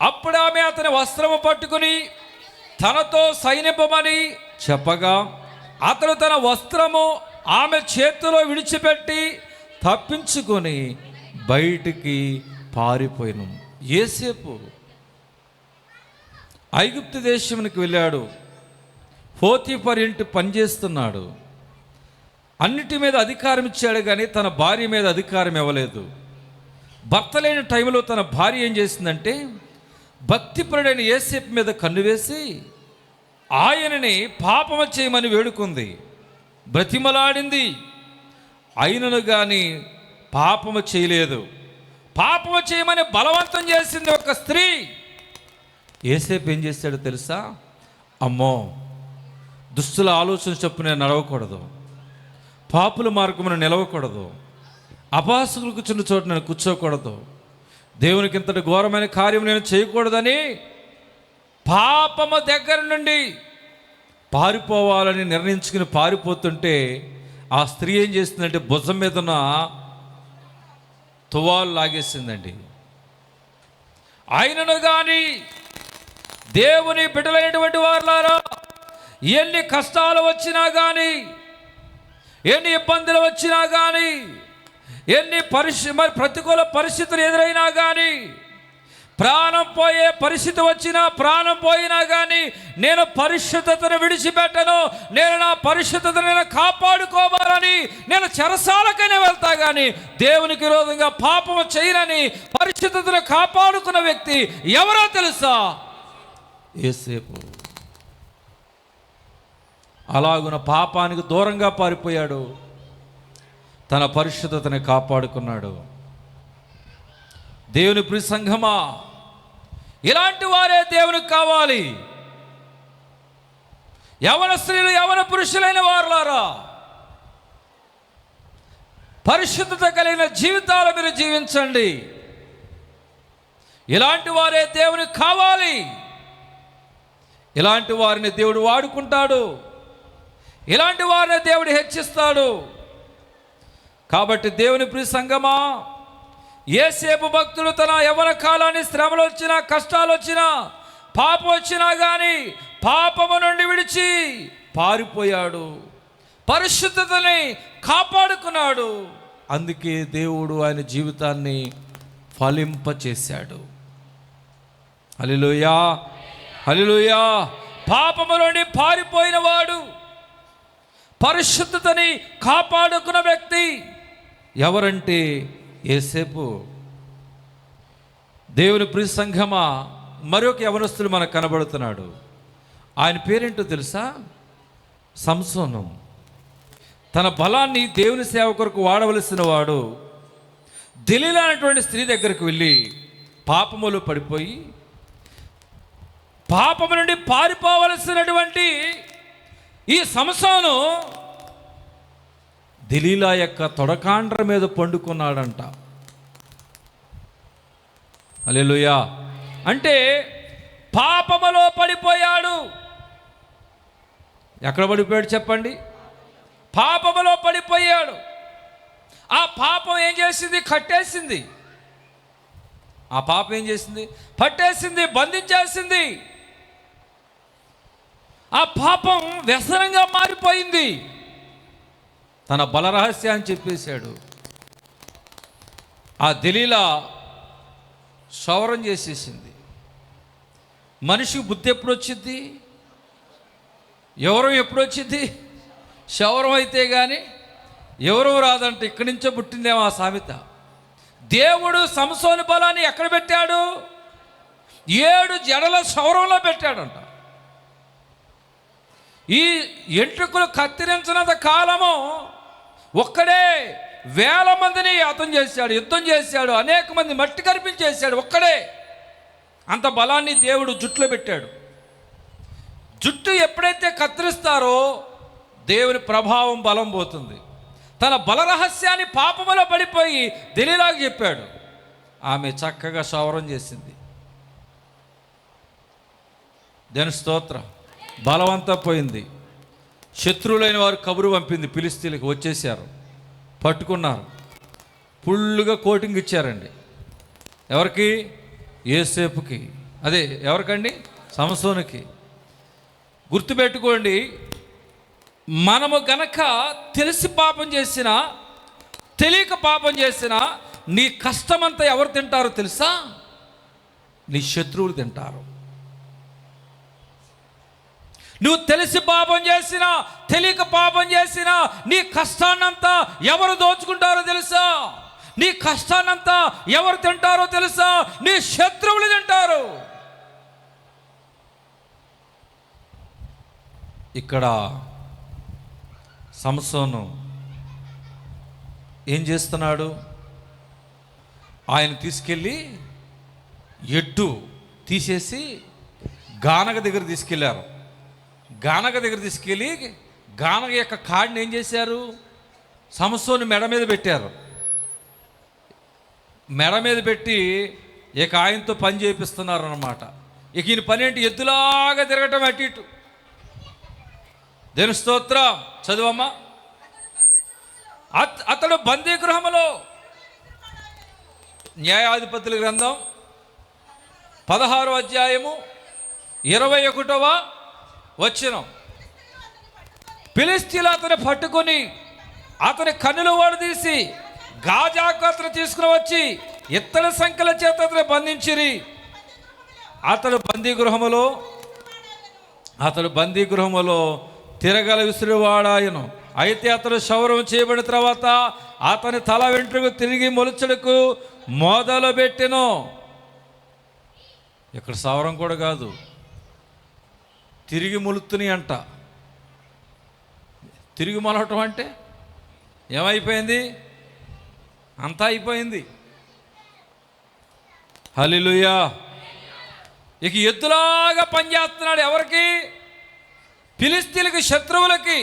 అప్పుడు ఆమె అతని వస్త్రము పట్టుకుని తనతో సైనిపమని చెప్పగా అతడు తన వస్త్రము ఆమె చేతిలో విడిచిపెట్టి తప్పించుకొని బయటికి పారిపోయిను. యోసేపు ఐగుప్తు దేశానికి వెళ్ళాడు. పోతీఫర్ ఇంటి పనిచేస్తున్నాడు. అన్నిటి మీద అధికారం ఇచ్చాడు, కానీ తన భార్య మీద అధికారం ఇవ్వలేదు. భర్త లేని టైంలో తన భార్య ఏం చేసిందంటే భక్తిపరుడైన యోసేపు మీద కన్ను వేసి ఆయనని పాపము చేయమని వేడుకుంది, బ్రతిమలాడింది. అయినను కానీ పాపము చేయలేదు. పాపము చేయమని బలవంతం చేసింది ఒక స్త్రీ. యోసేపు ఏం చేశాడో తెలుసా? అమ్మో, దుస్తుల ఆలోచన చొప్పున నేను నడవకూడదు, పాపుల మార్గమును నిలవకూడదు, అపహాసకులు కూర్చున్న చోట నేను కూర్చోకూడదు, దేవునికి ఇంతటి ఘోరమైన కార్యం నేను చేయకూడదని పాపము దగ్గర నుండి పారిపోవాలని నిర్ణయించుకుని పారిపోతుంటే ఆ స్త్రీ ఏం చేస్తుందంటే భుజం మీద ఉన్న తువాలు లాగేసిందండి. ఆయనను కానీ దేవుని బిడ్డలైనటువంటి వారులారా, ఎన్ని కష్టాలు వచ్చినా కానీ, ఎన్ని ఇబ్బందులు వచ్చినా కానీ, ఎన్ని ప్రతికూల పరిస్థితులు ఎదురైనా కానీ, ప్రాణం పోయే పరిస్థితి వచ్చినా, ప్రాణం పోయినా కానీ నేను పరిశుద్ధతను విడిచిపెట్టను, నేను నా పరిశుద్ధతను నేను కాపాడుకోవాలని నేను చెరసాలకైనా వెళ్తా, కానీ దేవునికి విరోధంగా పాపము చేయనని పరిశుద్ధతను కాపాడుకున్న వ్యక్తి ఎవరో తెలుసా? యోసేపు. అలాగున పాపానికి దూరంగా పారిపోయాడు, తన పరిశుద్ధతని కాపాడుకున్నాడు. దేవుని ప్రియ సంఘమా, ఇలాంటి వారే దేవునికి కావాలి. యవన స్త్రీలు, యవన పురుషులైన వారులారా, పరిశుద్ధత కలిగిన జీవితాలు మీరు జీవించండి. ఇలాంటి వారే దేవునికి కావాలి. ఇలాంటి వారిని దేవుడు వాడుకుంటాడు, ఇలాంటి వారిని దేవుడు హెచ్చిస్తాడు. కాబట్టి దేవుని ప్రియ సంఘమా, యోసేపు భక్తుడు తన యవ్వన కాలాన్ని శ్రమలు వచ్చినా, కష్టాలు వచ్చినా, పాపం వచ్చినా కానీ పాపము నుండి విడిచి పారిపోయాడు, పరిశుద్ధతని కాపాడుకున్నాడు. అందుకే దేవుడు ఆయన జీవితాన్ని ఫలింపచేశాడు. హల్లెలూయా, హల్లెలూయా. పాపము నుండి పారిపోయిన వాడు, పరిశుద్ధతని కాపాడుకున్న వ్యక్తి ఎవరంటే యోసేపు. దేవుని ప్రియ సంఘమా, మరొక యవనస్తుడు మనకు కనబడుతున్నాడు. ఆయన పేరేంటో తెలుసా? సంసోను. తన బలాన్ని దేవుని సేవ కొరకు వాడవలసిన వాడు దెలీలా అనేటువంటి స్త్రీ దగ్గరకు వెళ్ళి పాపములో పడిపోయి పాపము నుండి పారిపోవలసినటువంటి ఈ సంసోను దెలీలా యొక్క తొడకాండ్ర మీద పండుకున్నాడంట. హల్లెలూయా. అంటే పాపములో పడిపోయాడు. ఎక్కడ పడిపోయాడు చెప్పండి? పాపములో పడిపోయాడు. ఆ పాపం ఏం చేసింది? కట్టేసింది. ఆ పాపం ఏం చేసింది? పట్టేసింది, బంధించేసింది. ఆ పాపం వ్యసనంగా మారిపోయింది. తన బలరహస్యాన్ని చెప్పేశాడు. ఆ దెలీలా క్షౌరం చేసేసింది. మనిషికి బుద్ధి ఎప్పుడు వచ్చింది? ఎవరం ఎప్పుడు వచ్చింది? క్షౌరం అయితే కానీ ఎవరూ రాదంట. ఇక్కడి నుంచో పుట్టిందేమో ఆ సామెత. దేవుడు సంసోను బలాన్ని ఎక్కడ పెట్టాడు? 7 జడల క్షౌరంలో పెట్టాడంట. ఈ ఎంట్రుకలు కత్తిరించినంత కాలము ఒక్కడే వేల మందిని యుద్ధం చేశాడు, అనేక మంది మట్టి కరిపించేశాడు. ఒక్కడే అంత బలాన్ని దేవుడు జుట్టులో పెట్టాడు. జుట్టు ఎప్పుడైతే కత్తిరిస్తారో దేవుని ప్రభావం, బలం పోతుంది. తన బలరహస్యాన్ని పాపములో పడిపోయి దెలీలాకు చెప్పాడు. ఆమె చక్కగా క్షౌరం చేసింది. దేవుని స్తోత్రం. బలవంతా పోయింది. శత్రువులైన వారు కబురు పంపింది, ఫిలిష్తీయులకు వచ్చేసారు, పట్టుకున్నారు, ఫుల్లుగా కోటింగ్ ఇచ్చారండి. ఎవరికి? యోసేపుకి. అదే ఎవరికండి? సంసోనుకి. గుర్తుపెట్టుకోండి, మనము గనక తెలిసి పాపం చేసినా తెలియక పాపం చేసినా నీ కష్టమంతా ఎవరు తింటారో తెలుసా? నీ శత్రువులు తింటారు. నువ్వు తెలిసి పాపం చేసినా తెలియక పాపం చేసినా నీ కష్టాన్నంతా ఎవరు దోచుకుంటారో తెలుసా? నీ కష్టాన్నంతా ఎవరు తింటారో తెలుసా? నీ శత్రువులు తింటారు. ఇక్కడ సంసోను ఏం చేస్తున్నాడు? ఆయన తీసుకెళ్ళి ఎడ్డు తీసేసి గానగ దగ్గర తీసుకెళ్ళారు. గానగ దగ్గర తీసుకెళ్ళి గానగ యొక్క కాడిని ఏం చేశారు? సంసోను మెడ మీద పెట్టారు. మెడ మీద పెట్టి ఇక ఆయనతో పని చేపిస్తున్నారు అన్నమాట. ఇక ఈయన పని ఏంటి? ఎద్దులాగా తిరగటం అటు ఇటు. దేవుని స్తోత్రం. చదువమ్మా. అతడు బందీగృహములో, న్యాయాధిపతుల గ్రంథం 16వ అధ్యాయము 21వ వచనం. ఫిలిష్తీయులు అతను పట్టుకొని అతని కన్నులు ఓడదీసి గాజాకు అతను తీసుకుని వచ్చి ఇత్తడి సంఖ్యల చేత అతను బంధించిరి. అతడు బందీగృహములో తిరగల విసిరివాడాయను. అయితే అతడు క్షౌరం చేయబడిన తర్వాత అతని తల వెంట్రుకు తిరిగి మొలుచడుకు మొదలు పెట్టెను. ఇక్కడ సవరం కూడా కాదు, తిరిగి మొలుతుని అంట. తిరిగి మొలవటం అంటే ఏమైపోయింది? అంతా అయిపోయింది. హల్లెలూయా. ఇక ఎద్దులాగా పనిచేస్తున్నాడు. ఎవరికి? ఫిలిష్తీయులకి, శత్రువులకి.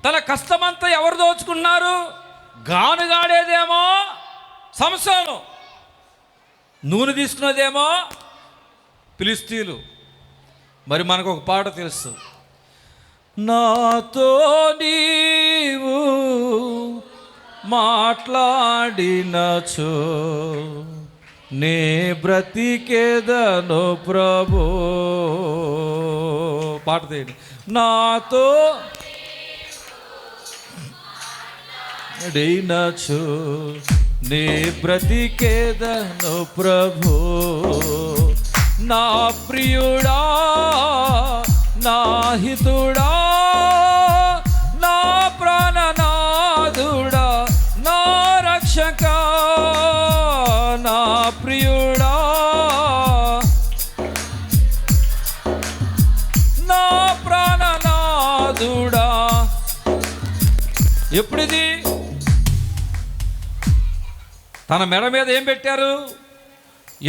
తన కష్టమంతా ఎవరు దోచుకున్నారు? గానుగాడేదేమో సంసోను, నూనె తీసుకున్నదేమో ఫిలిష్తీయులు. మరి మనకు ఒక పాట తెలుసు, నాతో నీవు మాట్లాడినచో నే బ్రతికేదను ప్రభు. పాట తీయండి. నాతో నచో నే బ్రతికేదను ప్రభు. నా ప్రియుడా, నా హితుడా, నా ప్రాణనాథుడా, నా రక్షక, నా ప్రియుడా, నా ప్రాణనాథుడా. ఎప్పుడిది? తన మెడ మీద ఏం పెట్టారు?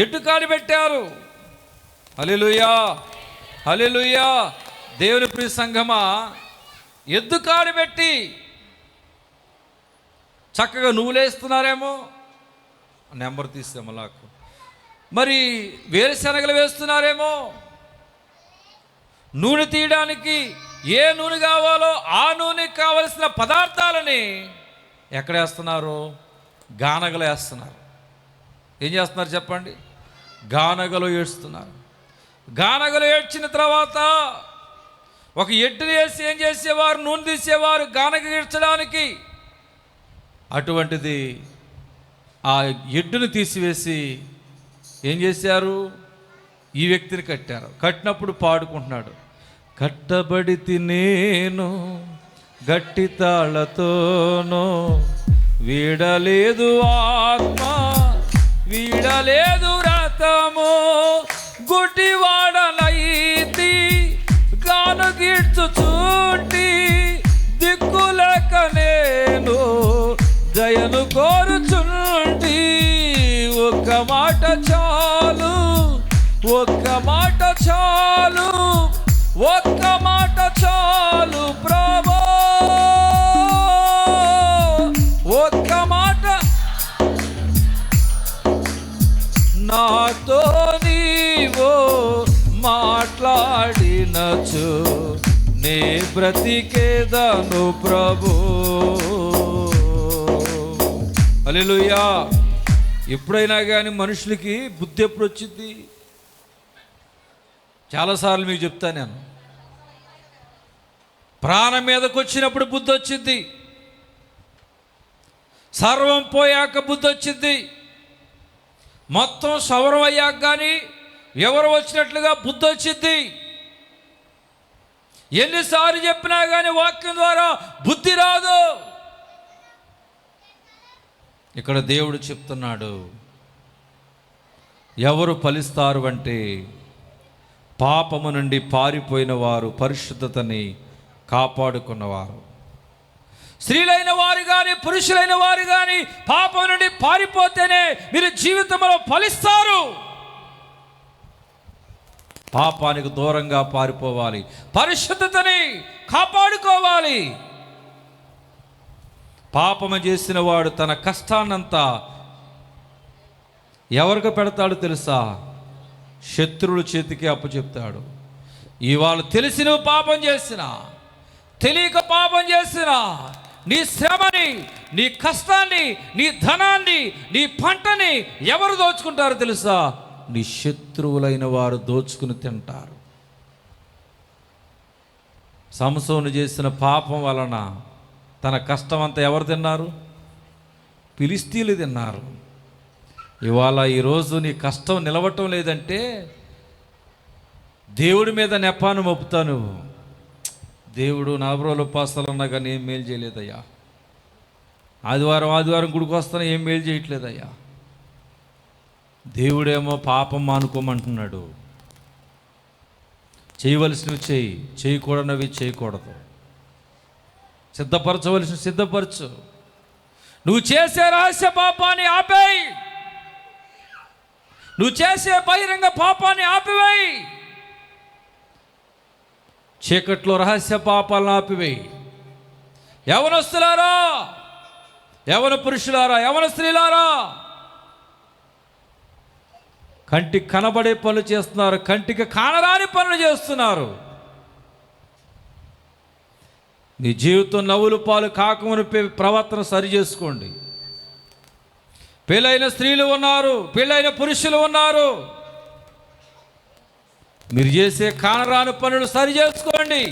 ఎడ్డుకాడి పెట్టారు. హల్లెలూయా, హల్లెలూయా. దేవుని ప్రియ సంఘమా, ఎద్దుకాడి పెట్టి చక్కగా నువ్వులేస్తున్నారేమో, నెంబర్ తీసామలాకు. మరి వేరుశనగలు వేస్తున్నారేమో. నూనె తీయడానికి ఏ నూనె కావాలో ఆ నూనెకి కావలసిన పదార్థాలని ఎక్కడ వేస్తున్నారు? గానగలు వేస్తున్నారు. ఏం చేస్తున్నారు చెప్పండి? గానగలు ఏడుస్తున్నారు. గానగలు ఏడ్చిన తర్వాత ఒక ఎడ్డుని వేసి ఏం చేసేవారు? నూనె తీసేవారు గానగ ఈడ్చడానికి. అటువంటిది ఆ ఎడ్డుని తీసివేసి ఏం చేశారు? ఈ వ్యక్తిని కట్టారు. కట్టినప్పుడు పాడుకుంటున్నాడు, కట్టబడితి నేను గట్టి తాళ్లతోనో, వీడలేదు ఆత్మ, వీడలేదు రథము, గుడ్డివాడనైతి గాను గీడ్చుచుంటి, దిక్కులేక నేను దయను కోరుచుంటి. ఒక్క మాట చాలు, ఒక్క మాట చాలు, ఒక్క మాట చాలు ప్రభు, ఒక్క మాట నాతో నీవో మాట్లాడినచు నే బ్రతికేదను ప్రభు. హల్లెలూయా. ఎప్పుడైనా కానీ మనుషులకి బుద్ధి ఎప్పుడు వచ్చింది? చాలాసార్లు మీకు చెప్తాను నేను, ప్రాణం మీదకి వచ్చినప్పుడు బుద్ధి వచ్చింది, సర్వం పోయాక బుద్ధి వచ్చింది, మొత్తం సౌరం అయ్యాక కానీ ఎవరు వచ్చినట్లుగా బుద్ధి వచ్చింది. ఎన్నిసార్లు చెప్పినా కానీ వాక్యం ద్వారా బుద్ధి రాదు. ఇక్కడ దేవుడు చెప్తున్నాడు, ఎవరు ఫలిస్తారు అంటే పాపము నుండి పారిపోయిన వారు, పరిశుద్ధతని కాపాడుకున్నవారు. స్త్రీలైన వారు కానీ పురుషులైన వారు కానీ పాపం నుండి పారిపోతేనే మీరు జీవితంలో ఫలిస్తారు. పాపానికి దూరంగా పారిపోవాలి, పరిశుద్ధతని కాపాడుకోవాలి. పాపము చేసిన వాడు తన కష్టాన్నంతా ఎవరికి పెడతాడు తెలుసా? శత్రువుల చేతికి అప్పచెప్తాడు. ఇవాళ తెలిసి నువ్వు పాపం చేసినా, తెలియక పాపం చేసినా, నీ శ్రమని, నీ కష్టాన్ని, నీ ధనాన్ని, నీ పంటని ఎవరు దోచుకుంటారో తెలుసా? నీ శత్రువులైన వారు దోచుకుని తింటారు. సంసోను చేసిన పాపం వలన తన కష్టం అంతా ఎవరు తిన్నారు? ఫిలిష్తీయులు తిన్నారు. ఇవాళ ఈరోజు నీ కష్టం నిలవటం లేదంటే దేవుడి మీద నెపాను మోపుతాను. దేవుడు 40 రోజులు ఉపవాసాలు ఉన్నా కానీ ఏం మేలు చేయలేదయ్యా, ఆదివారం గుడికి వస్తాను ఏం మేలు చేయట్లేదయ్యా. దేవుడేమో పాపం మానుకోమంటున్నాడు. చేయవలసినవి చేయి, చేయకూడనివి చేయకూడదు. సిద్ధపరచవలసిన సిద్ధపరచు. నువ్వు చేసే రహస్య పాపాన్ని ఆపేయి, నువ్వు చేసే బహిరంగ పాపాన్ని ఆపివేయి. చీకట్లో రహస్య పాపాలను ఆపివేయి. యవనస్తులారా, యవన పురుషులారా, యవన స్త్రీలారా, కంటికి కనబడే పనులు చేస్తున్నారు, కంటికి కానరాని పనులు చేస్తున్నారు. నీ జీవితం నవ్వులు పాలు కాకమునిపై ప్రవర్తన సరి చేసుకోండి. పెళ్ళైన స్త్రీలు ఉన్నారు, పెళ్ళైన పురుషులు ఉన్నారు. మీరు చేసే కానరాని పనులు సరి చేసుకోండి,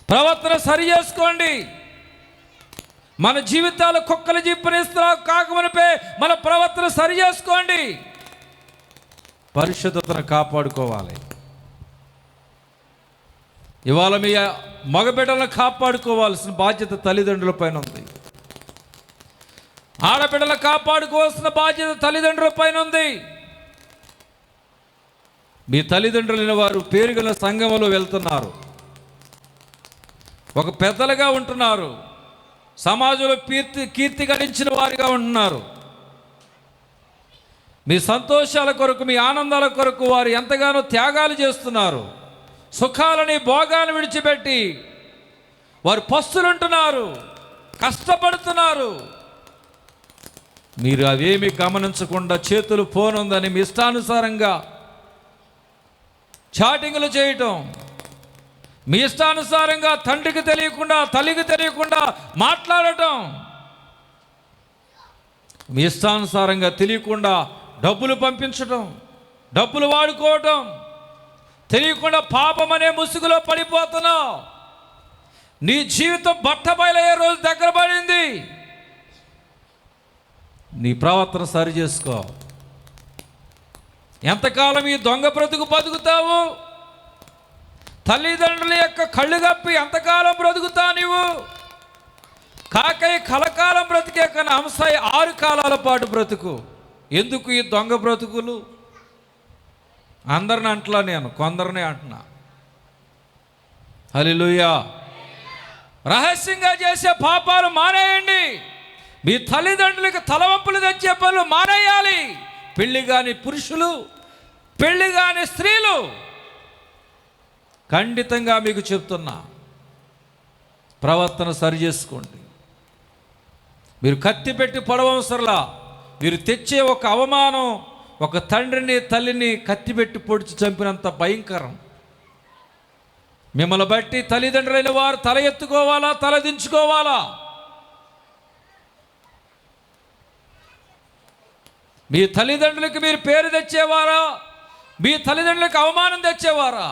ప్రవర్తన సరి చేసుకోండి. మన జీవితాలు కుక్కల జీపనిస్తా కాకమునిపై మన ప్రవర్తన సరి చేసుకోండి. పరిశుద్ధతను కాపాడుకోవాలి. ఇవాళ మీ మగబిడ్డలను కాపాడుకోవాల్సిన బాధ్యత తల్లిదండ్రుల పైన ఉంది. ఆడబిడ్డలను కాపాడుకోవాల్సిన బాధ్యత తల్లిదండ్రుల పైన ఉంది. మీ తల్లిదండ్రులైన వారు పేరుగల సంఘములో వెళ్తున్నారు, ఒక పెద్దలుగా ఉంటున్నారు, సమాజంలో కీర్తి గడించిన వారిగా ఉంటున్నారు. మీ సంతోషాల కొరకు, మీ ఆనందాల కొరకు వారు ఎంతగానో త్యాగాలు చేస్తున్నారు. సుఖాలని, భోగాలను విడిచిపెట్టి వారు పస్తులుంటున్నారు, కష్టపడుతున్నారు. మీరు అవేమి గమనించకుండా చేతులు ఫోన్ ఉందని మీ ఇష్టానుసారంగా చాటింగ్లు చేయటం, మీ ఇష్టానుసారంగా తండ్రికి తెలియకుండా, తల్లికి తెలియకుండా మాట్లాడటం, మీ ఇష్టానుసారంగా తెలియకుండా డబ్బులు పంపించటం, డబ్బులు వాడుకోవటం, తెలియకుండా పాపం అనే ముసుగులో పడిపోతున్నావు. నీ జీవితం బట్టబయలయ్యే రోజు దగ్గర పడింది. నీ ప్రవర్తన సరి చేసుకో. ఎంతకాలం ఈ దొంగ బ్రతుకు బతుకుతావు? తల్లిదండ్రుల యొక్క కళ్ళు కప్పి ఎంతకాలం బ్రతుకుతావు నీవు? కాకై కలకాలం బ్రతికే కన్నా అంశాయి 6 కాలాల పాటు బ్రతుకు. ఎందుకు ఈ దొంగ బ్రతుకులు? అందరిని అంటలా, నేను కొందరిని అంటున్నా. హల్లెలూయా. రహస్యంగా చేసే పాపాలు మానేయండి. మీ తల్లిదండ్రులకు తలవంపులు తెచ్చే పనులు మానేయాలి. పెళ్లి కాని పురుషులు, పెళ్లి కాని స్త్రీలు, ఖండితంగా మీకు చెప్తున్నా, ప్రవర్తన సరి చేసుకోండి. మీరు కత్తి పెట్టి పొడవసరలా. మీరు తెచ్చే ఒక అవమానం ఒక తండ్రిని, తల్లిని కత్తి పెట్టి పొడిచి చంపినంత భయంకరం. మిమ్మల్ని బట్టి తల్లిదండ్రులైన వారు తల ఎత్తుకోవాలా, తల దించుకోవాలా? మీ తల్లిదండ్రులకు మీరు పేరు తెచ్చేవారా? మీ తల్లిదండ్రులకు అవమానం తెచ్చేవారా?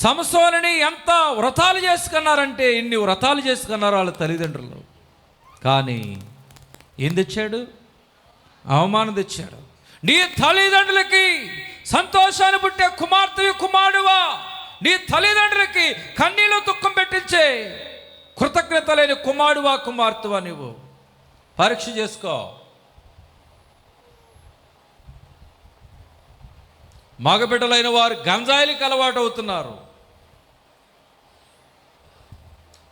సంసోనుని ఎంత వ్రతాలు చేసుకున్నారంటే, ఇన్ని వ్రతాలు చేసుకున్నారు వాళ్ళ తల్లిదండ్రులు. కానీ ఏం తెచ్చాడు? అవమానం తెచ్చాడు. నీ తల్లిదండ్రులకి సంతోషాన్ని పుట్టే కుమార్తె కుమారుడువా, నీ తల్లిదండ్రులకి కన్నీళ్ళు దుఃఖం పెట్టించే కృతజ్ఞత లేని కుమారుడువా కుమార్తెవా నువ్వు? పరీక్ష చేసుకో. మగబిడ్డలైన వారు గంజాయిలకు అలవాటు అవుతున్నారు,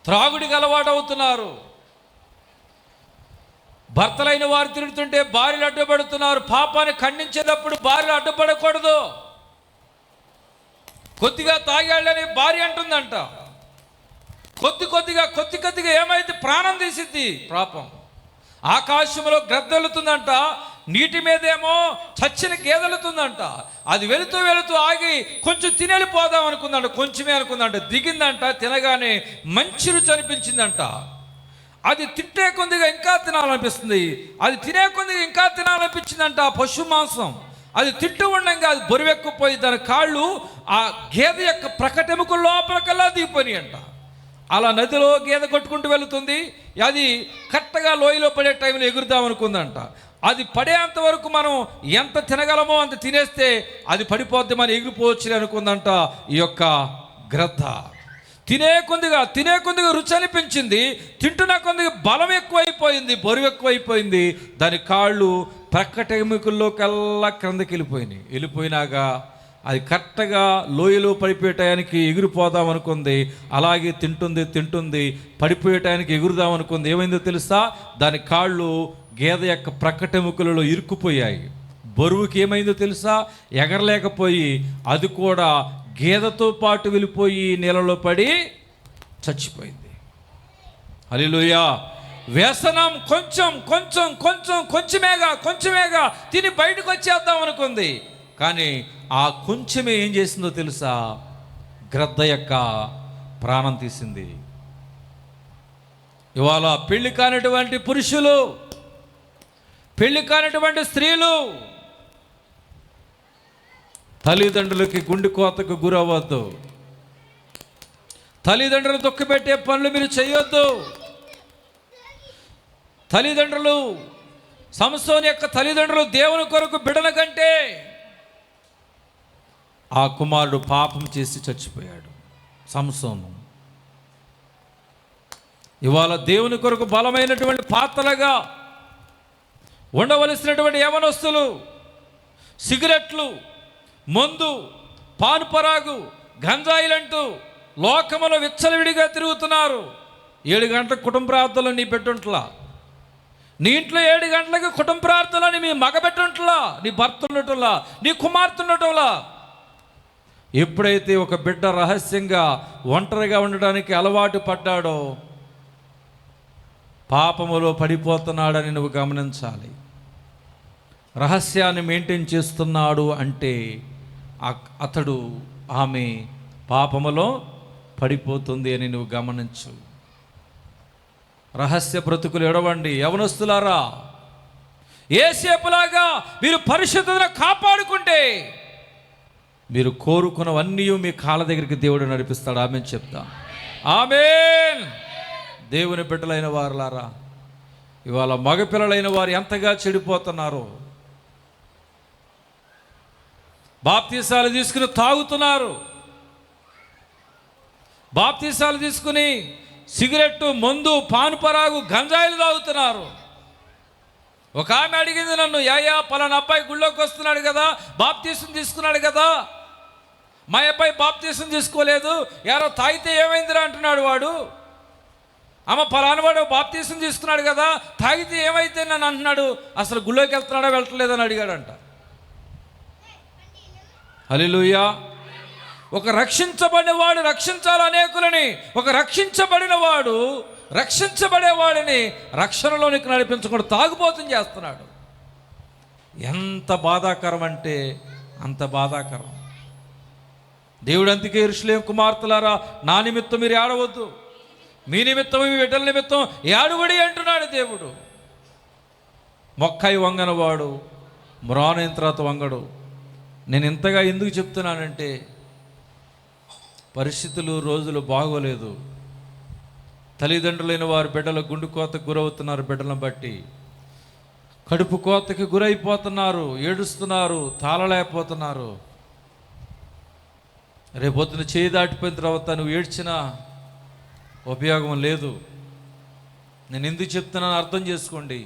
త్రాగుడికి అలవాటు అవుతున్నారు. భర్తలైన వారు తిరుగుతుంటే భార్యలు అడ్డుపడుతున్నారు. పాపాన్ని ఖండించేటప్పుడు భార్యలు అడ్డుపడకూడదు. కొద్దిగా తాగాళ్ళని భార్య అంటుందంట. కొద్దిగా ఏమైతే ప్రాణం తీసిద్ది పాపం. ఆకాశంలో గ్రద్దెలుతుందంట, నీటి మీదేమో చచ్చిన గేదెలుతుందంట. అది వెళుతూ ఆగి కొంచెం తినెళ్ళిపోదాం అనుకుందంట, కొంచెమే అనుకుందంట. దిగిందంట, తినగానే మంచి రుచి అనిపించిందంట. అది తిట్టే కొద్దిగా ఇంకా తినాలనిపిస్తుంది, అది తినే కొద్దిగా ఇంకా తినాలనిపించిందంట. పశు మాంసం అది తింటూ ఉండగా అది బరువెక్కుపోయి దాని కాళ్ళు ఆ గేదె యొక్క ప్రకటెముక లోపలికల్లా దిగిపోయి అంట. అలా నదిలో గేదె కొట్టుకుంటూ వెళుతుంది. అది కరెక్ట్గా లోయలో పడే టైంలో ఎగురుదాం అనుకుందంట. అది పడేంత వరకు మనం ఎంత తినగలమో అంత తినేస్తే అది పడిపోద్ది, మనం ఎగిరిపోవచ్చు అనుకుందంట ఈ యొక్క గ్రద్ద. తినే కొద్దిగా రుచి అనిపించింది, తింటున్న కొద్దిగా బలం ఎక్కువైపోయింది, బరువు ఎక్కువైపోయింది. దాని కాళ్ళు ప్రక్కటెముకల్లోకెల్లా క్రిందకి వెళ్ళిపోయినాక అది కరెక్ట్గా లోయలో పడిపోయే టయానికి ఎగిరిపోదాం అనుకుంది. అలాగే తింటుంది, పడిపోయే టయానికి ఎగురుదాం అనుకుంది. ఏమైందో తెలుసా? దాని కాళ్ళు గేదె యొక్క ప్రక్కటెముకలలో ఇరుక్కుపోయాయి. బరువుకి ఏమైందో తెలుసా? ఎగరలేకపోయి అది కూడా గేదెతో పాటు వెళ్ళిపోయి నీళ్ళలో పడి చచ్చిపోయింది. హల్లెలూయా. వ్యసనం కొంచెమేగా తిని బయటకు వచ్చేద్దాం అనుకుంది. కానీ ఆ కొంచెమే ఏం చేసిందో తెలుసా? గ్రద్ద యొక్క ప్రాణం తీసింది. ఇవాళ పెళ్లి కానటువంటి పురుషులు, పెళ్లి కానటువంటి స్త్రీలు తల్లిదండ్రులకి గుండె కోతకు గురవ్వద్దు. తల్లిదండ్రులు తొక్కిపెట్టే పనులు మీరు చేయొద్దు. తల్లిదండ్రులు, సంసోను యొక్క తల్లిదండ్రులు దేవుని కొరకు బిడల కంటే ఆ కుమారుడు పాపం చేసి చచ్చిపోయాడు సంసోను. ఇవాళ దేవుని కొరకు బలమైనటువంటి పాత్రలుగా ఉండవలసినటువంటి యవనస్తులు సిగరెట్లు, మందు, పానుపరాగు, గంజాయిలంటూ లోకములో విచ్చలవిడిగా తిరుగుతున్నారు. 7 గంటలకు కుటుంబ ప్రార్థనలు నీ పెట్టుంట్లా, నీ ఇంట్లో 7 గంటలకి కుటుంబ ప్రార్థనలు మీ మగ పెట్టుంట్లా, నీ భర్త ఉండటంలా, నీ కుమార్తె ఉండటంలా. ఎప్పుడైతే ఒక బిడ్డ రహస్యంగా ఒంటరిగా ఉండడానికి అలవాటు పడ్డాడో పాపములో పడిపోతున్నాడని నువ్వు గమనించాలి. రహస్యాన్ని మెయింటైన్ చేస్తున్నాడు అంటే అతడు, ఆమె పాపములో పడిపోతుంది అని నువ్వు గమనించు. రహస్య బ్రతుకులు ఎడవండి యవనస్తులారా. యేసేపులాగా మీరు పరిశుద్ధతను కాపాడుకుంటే మీరు కోరుకున్నవన్నీ మీ కాళ్ళ దగ్గరికి దేవుడు నడిపిస్తాడు. ఆమేన్ చెప్తా. ఆమేన్. దేవుని బిడ్డలైన వారులారా, ఇవాళ మగపిల్లలైన వారు ఎంతగా చెడిపోతున్నారు. బాప్తీసాలు తీసుకుని తాగుతున్నారు, బాప్తీసాలు తీసుకుని సిగరెట్టు, మందు, పానుపరాగు, గంజాయిలు తాగుతున్నారు. ఒక ఆమె అడిగింది నన్ను, యాయా పలానా అబ్బాయి గుళ్ళోకి వస్తున్నాడు కదా, బాప్తీసం తీసుకున్నాడు కదా, మా అబ్బాయి బాప్తీసం తీసుకోలేదు, ఎవరో తాగితే ఏమైందిరా అంటున్నాడు వాడు. అమ్మ పలానా వాడు బాప్తీసం తీసుకున్నాడు కదా, తాగితే ఏమైతే నన్ను అంటున్నాడు, అసలు గుళ్ళోకి వెళ్తున్నాడా వెళ్ళట్లేదని అడిగాడంట. హల్లెలూయా. ఒక రక్షించబడిన వాడు రక్షించాలి అనేకులని, ఒక రక్షించబడిన వాడు రక్షించబడేవాడిని రక్షణలోనికి నడిపించకుండా తాగుబోతుని చేస్తున్నాడు. ఎంత బాధాకరం అంటే అంత బాధాకరం. దేవుడు అందుకే యెరూషలేము కుమార్తెలారా, నా నిమిత్తం మీరు ఏడవద్దు, మీ నిమిత్తం, మీ బిడ్డల నిమిత్తం ఏడుబడి అంటున్నాడు దేవుడు. మొక్కై వంగనవాడు మ్రానైన తర్వాత వంగడు. నేను ఇంతగా ఎందుకు చెప్తున్నానంటే, పరిస్థితులు రోజులు బాగోలేదు. తల్లిదండ్రులైన వారు బిడ్డల గుండు కోతకు గురవుతున్నారు. బిడ్డలను బట్టి కడుపు కోతకి గురైపోతున్నారు, ఏడుస్తున్నారు, తాళలేకపోతున్నారు. రేపొద్దున చేయి దాటిపోయిన తర్వాత నువ్వు ఏడ్చినా ఉపయోగం లేదు. నేను ఎందుకు చెప్తున్నాను అర్థం చేసుకోండి.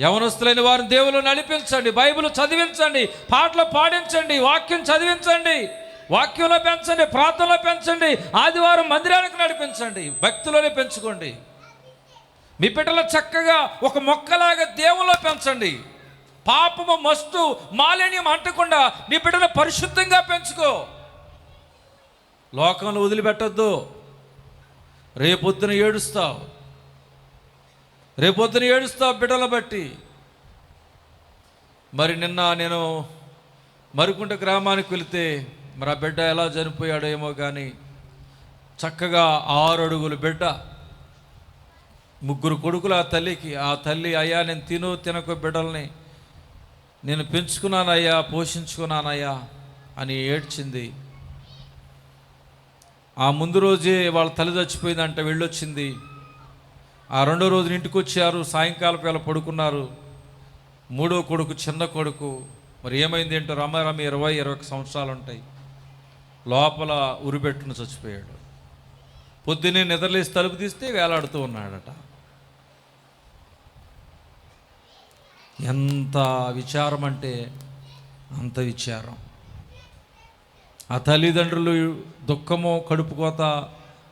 యవనస్తులైన వారిని దేవుళ్ళు నడిపించండి, బైబిల్ చదివించండి, పాటలు పాడించండి, వాక్యం చదివించండి, వాక్యంలో పెంచండి, ప్రార్థనలో పెంచండి, ఆదివారం మందిరానికి నడిపించండి, భక్తిలోనే పెంచుకోండి. మీ బిడ్డలు చక్కగా ఒక మొక్కలాగా దేవుల్లో పెంచండి. పాపము, మస్తు, మాలిన్యం అంటకుండా నీ బిడ్డను పరిశుద్ధంగా పెంచుకో. లోకంలో వదిలిపెట్టద్దు. రేపొద్దున ఏడుస్తావు బిడ్డల బట్టి. మరి నిన్న నేను మరికుంట గ్రామానికి వెళితే మరి ఆ బిడ్డ ఎలా చనిపోయాడో ఏమో కానీ చక్కగా 6 అడుగుల బిడ్డ, 3 కొడుకులు ఆ తల్లికి. ఆ తల్లి, అయ్యా నేను తినకు బిడ్డల్ని నేను పెంచుకున్నానయ్యా, పోషించుకున్నానయ్యా అని ఏడ్చింది. ఆ ముందు రోజే వాళ్ళ తల్లి చచ్చిపోయిందంట, వెళ్ళొచ్చింది. ఆ 2వ రోజున ఇంటికి వచ్చారు, సాయంకాలం వేళ పడుకున్నారు. 3వ కొడుకు, చిన్న కొడుకు మరి ఏమైంది ఏంటో రమారమి 20-21 సంవత్సరాలు ఉంటాయి, లోపల ఉరిపెట్టును చచ్చిపోయాడు. పొద్దున్నే నిద్రలేసి తలుపు తీస్తే వేలాడుతూ ఉన్నాడట. ఎంత విచారం అంటే అంత విచారం. ఆ తల్లిదండ్రులు దుఃఖమో, కడుపు కోత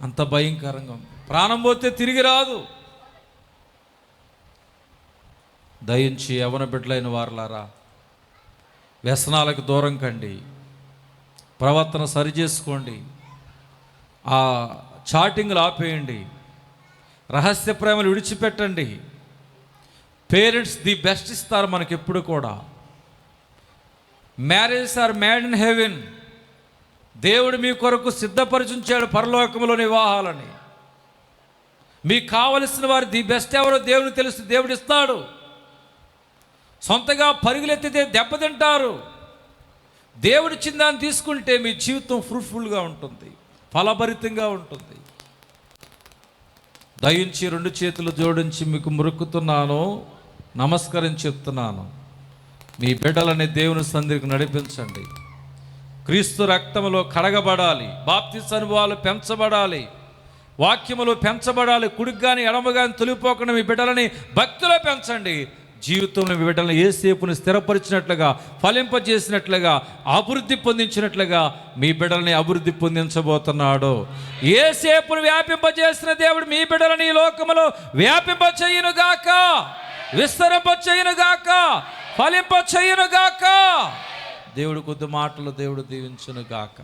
అంత భయంకరంగా ఉంది. ప్రాణం పోతే తిరిగి రాదు. దయించి యవన బిడ్డలైన వారలారా, వ్యసనాలకు దూరం కండి, ప్రవర్తన సరిచేసుకోండి, ఆ చాటింగ్లు ఆపేయండి, రహస్య ప్రేమలు విడిచిపెట్టండి. పేరెంట్స్ ది బెస్ట్ ఇస్తారు మనకి ఎప్పుడు కూడా. Marriages are made in heaven. దేవుడు మీ కొరకు సిద్ధపరిచుంచాడు పరలోకంలోని వివాహాలని. మీకు కావలసిన వారు ది బెస్ట్ ఎవరో దేవునికి తెలుసు, దేవుడు ఇస్తాడు. సొంతగా పరుగులెత్తితే దెబ్బతింటారు. దేవుడిచ్చిన దాన్ని తీసుకుంటే మీ జీవితం ఫ్రూట్ఫుల్గా ఉంటుంది, ఫలభరితంగా ఉంటుంది. దయించి 2 చేతులు జోడించి మీకు మొక్కుతున్నాను, నమస్కరించి చెప్తున్నాను. మీ బిడ్డలని దేవుని సన్నిధికి నడిపించండి. క్రీస్తు రక్తములో కడగబడాలి, బాప్తిస్మ అనుభవాలు పెంచబడాలి, వాక్యములు పెంచబడాలి. కుడికి కానీ ఎడమ కానీ తొలిపోకుండా మీ బిడ్డలని భక్తిలో పెంచండి. జీవితంలో మీ బిడ్డలను యేసేపుని స్థిరపరిచినట్లుగా, ఫలింపజేసినట్లుగా, అభివృద్ధి పొందించినట్లుగా మీ బిడ్డలని అభివృద్ధి పొందించబోతున్నాడు. యేసేపుని వ్యాపింపజేసిన దేవుడు మీ బిడ్డలని ఈ లోకములో వ్యాపింపచేయునుగాక, విస్తరింపచేయునుగాక, ఫలింపచేయునుగాక. దేవుడు కొద్ది మాటలు దేవుడు దీవించునుగాక.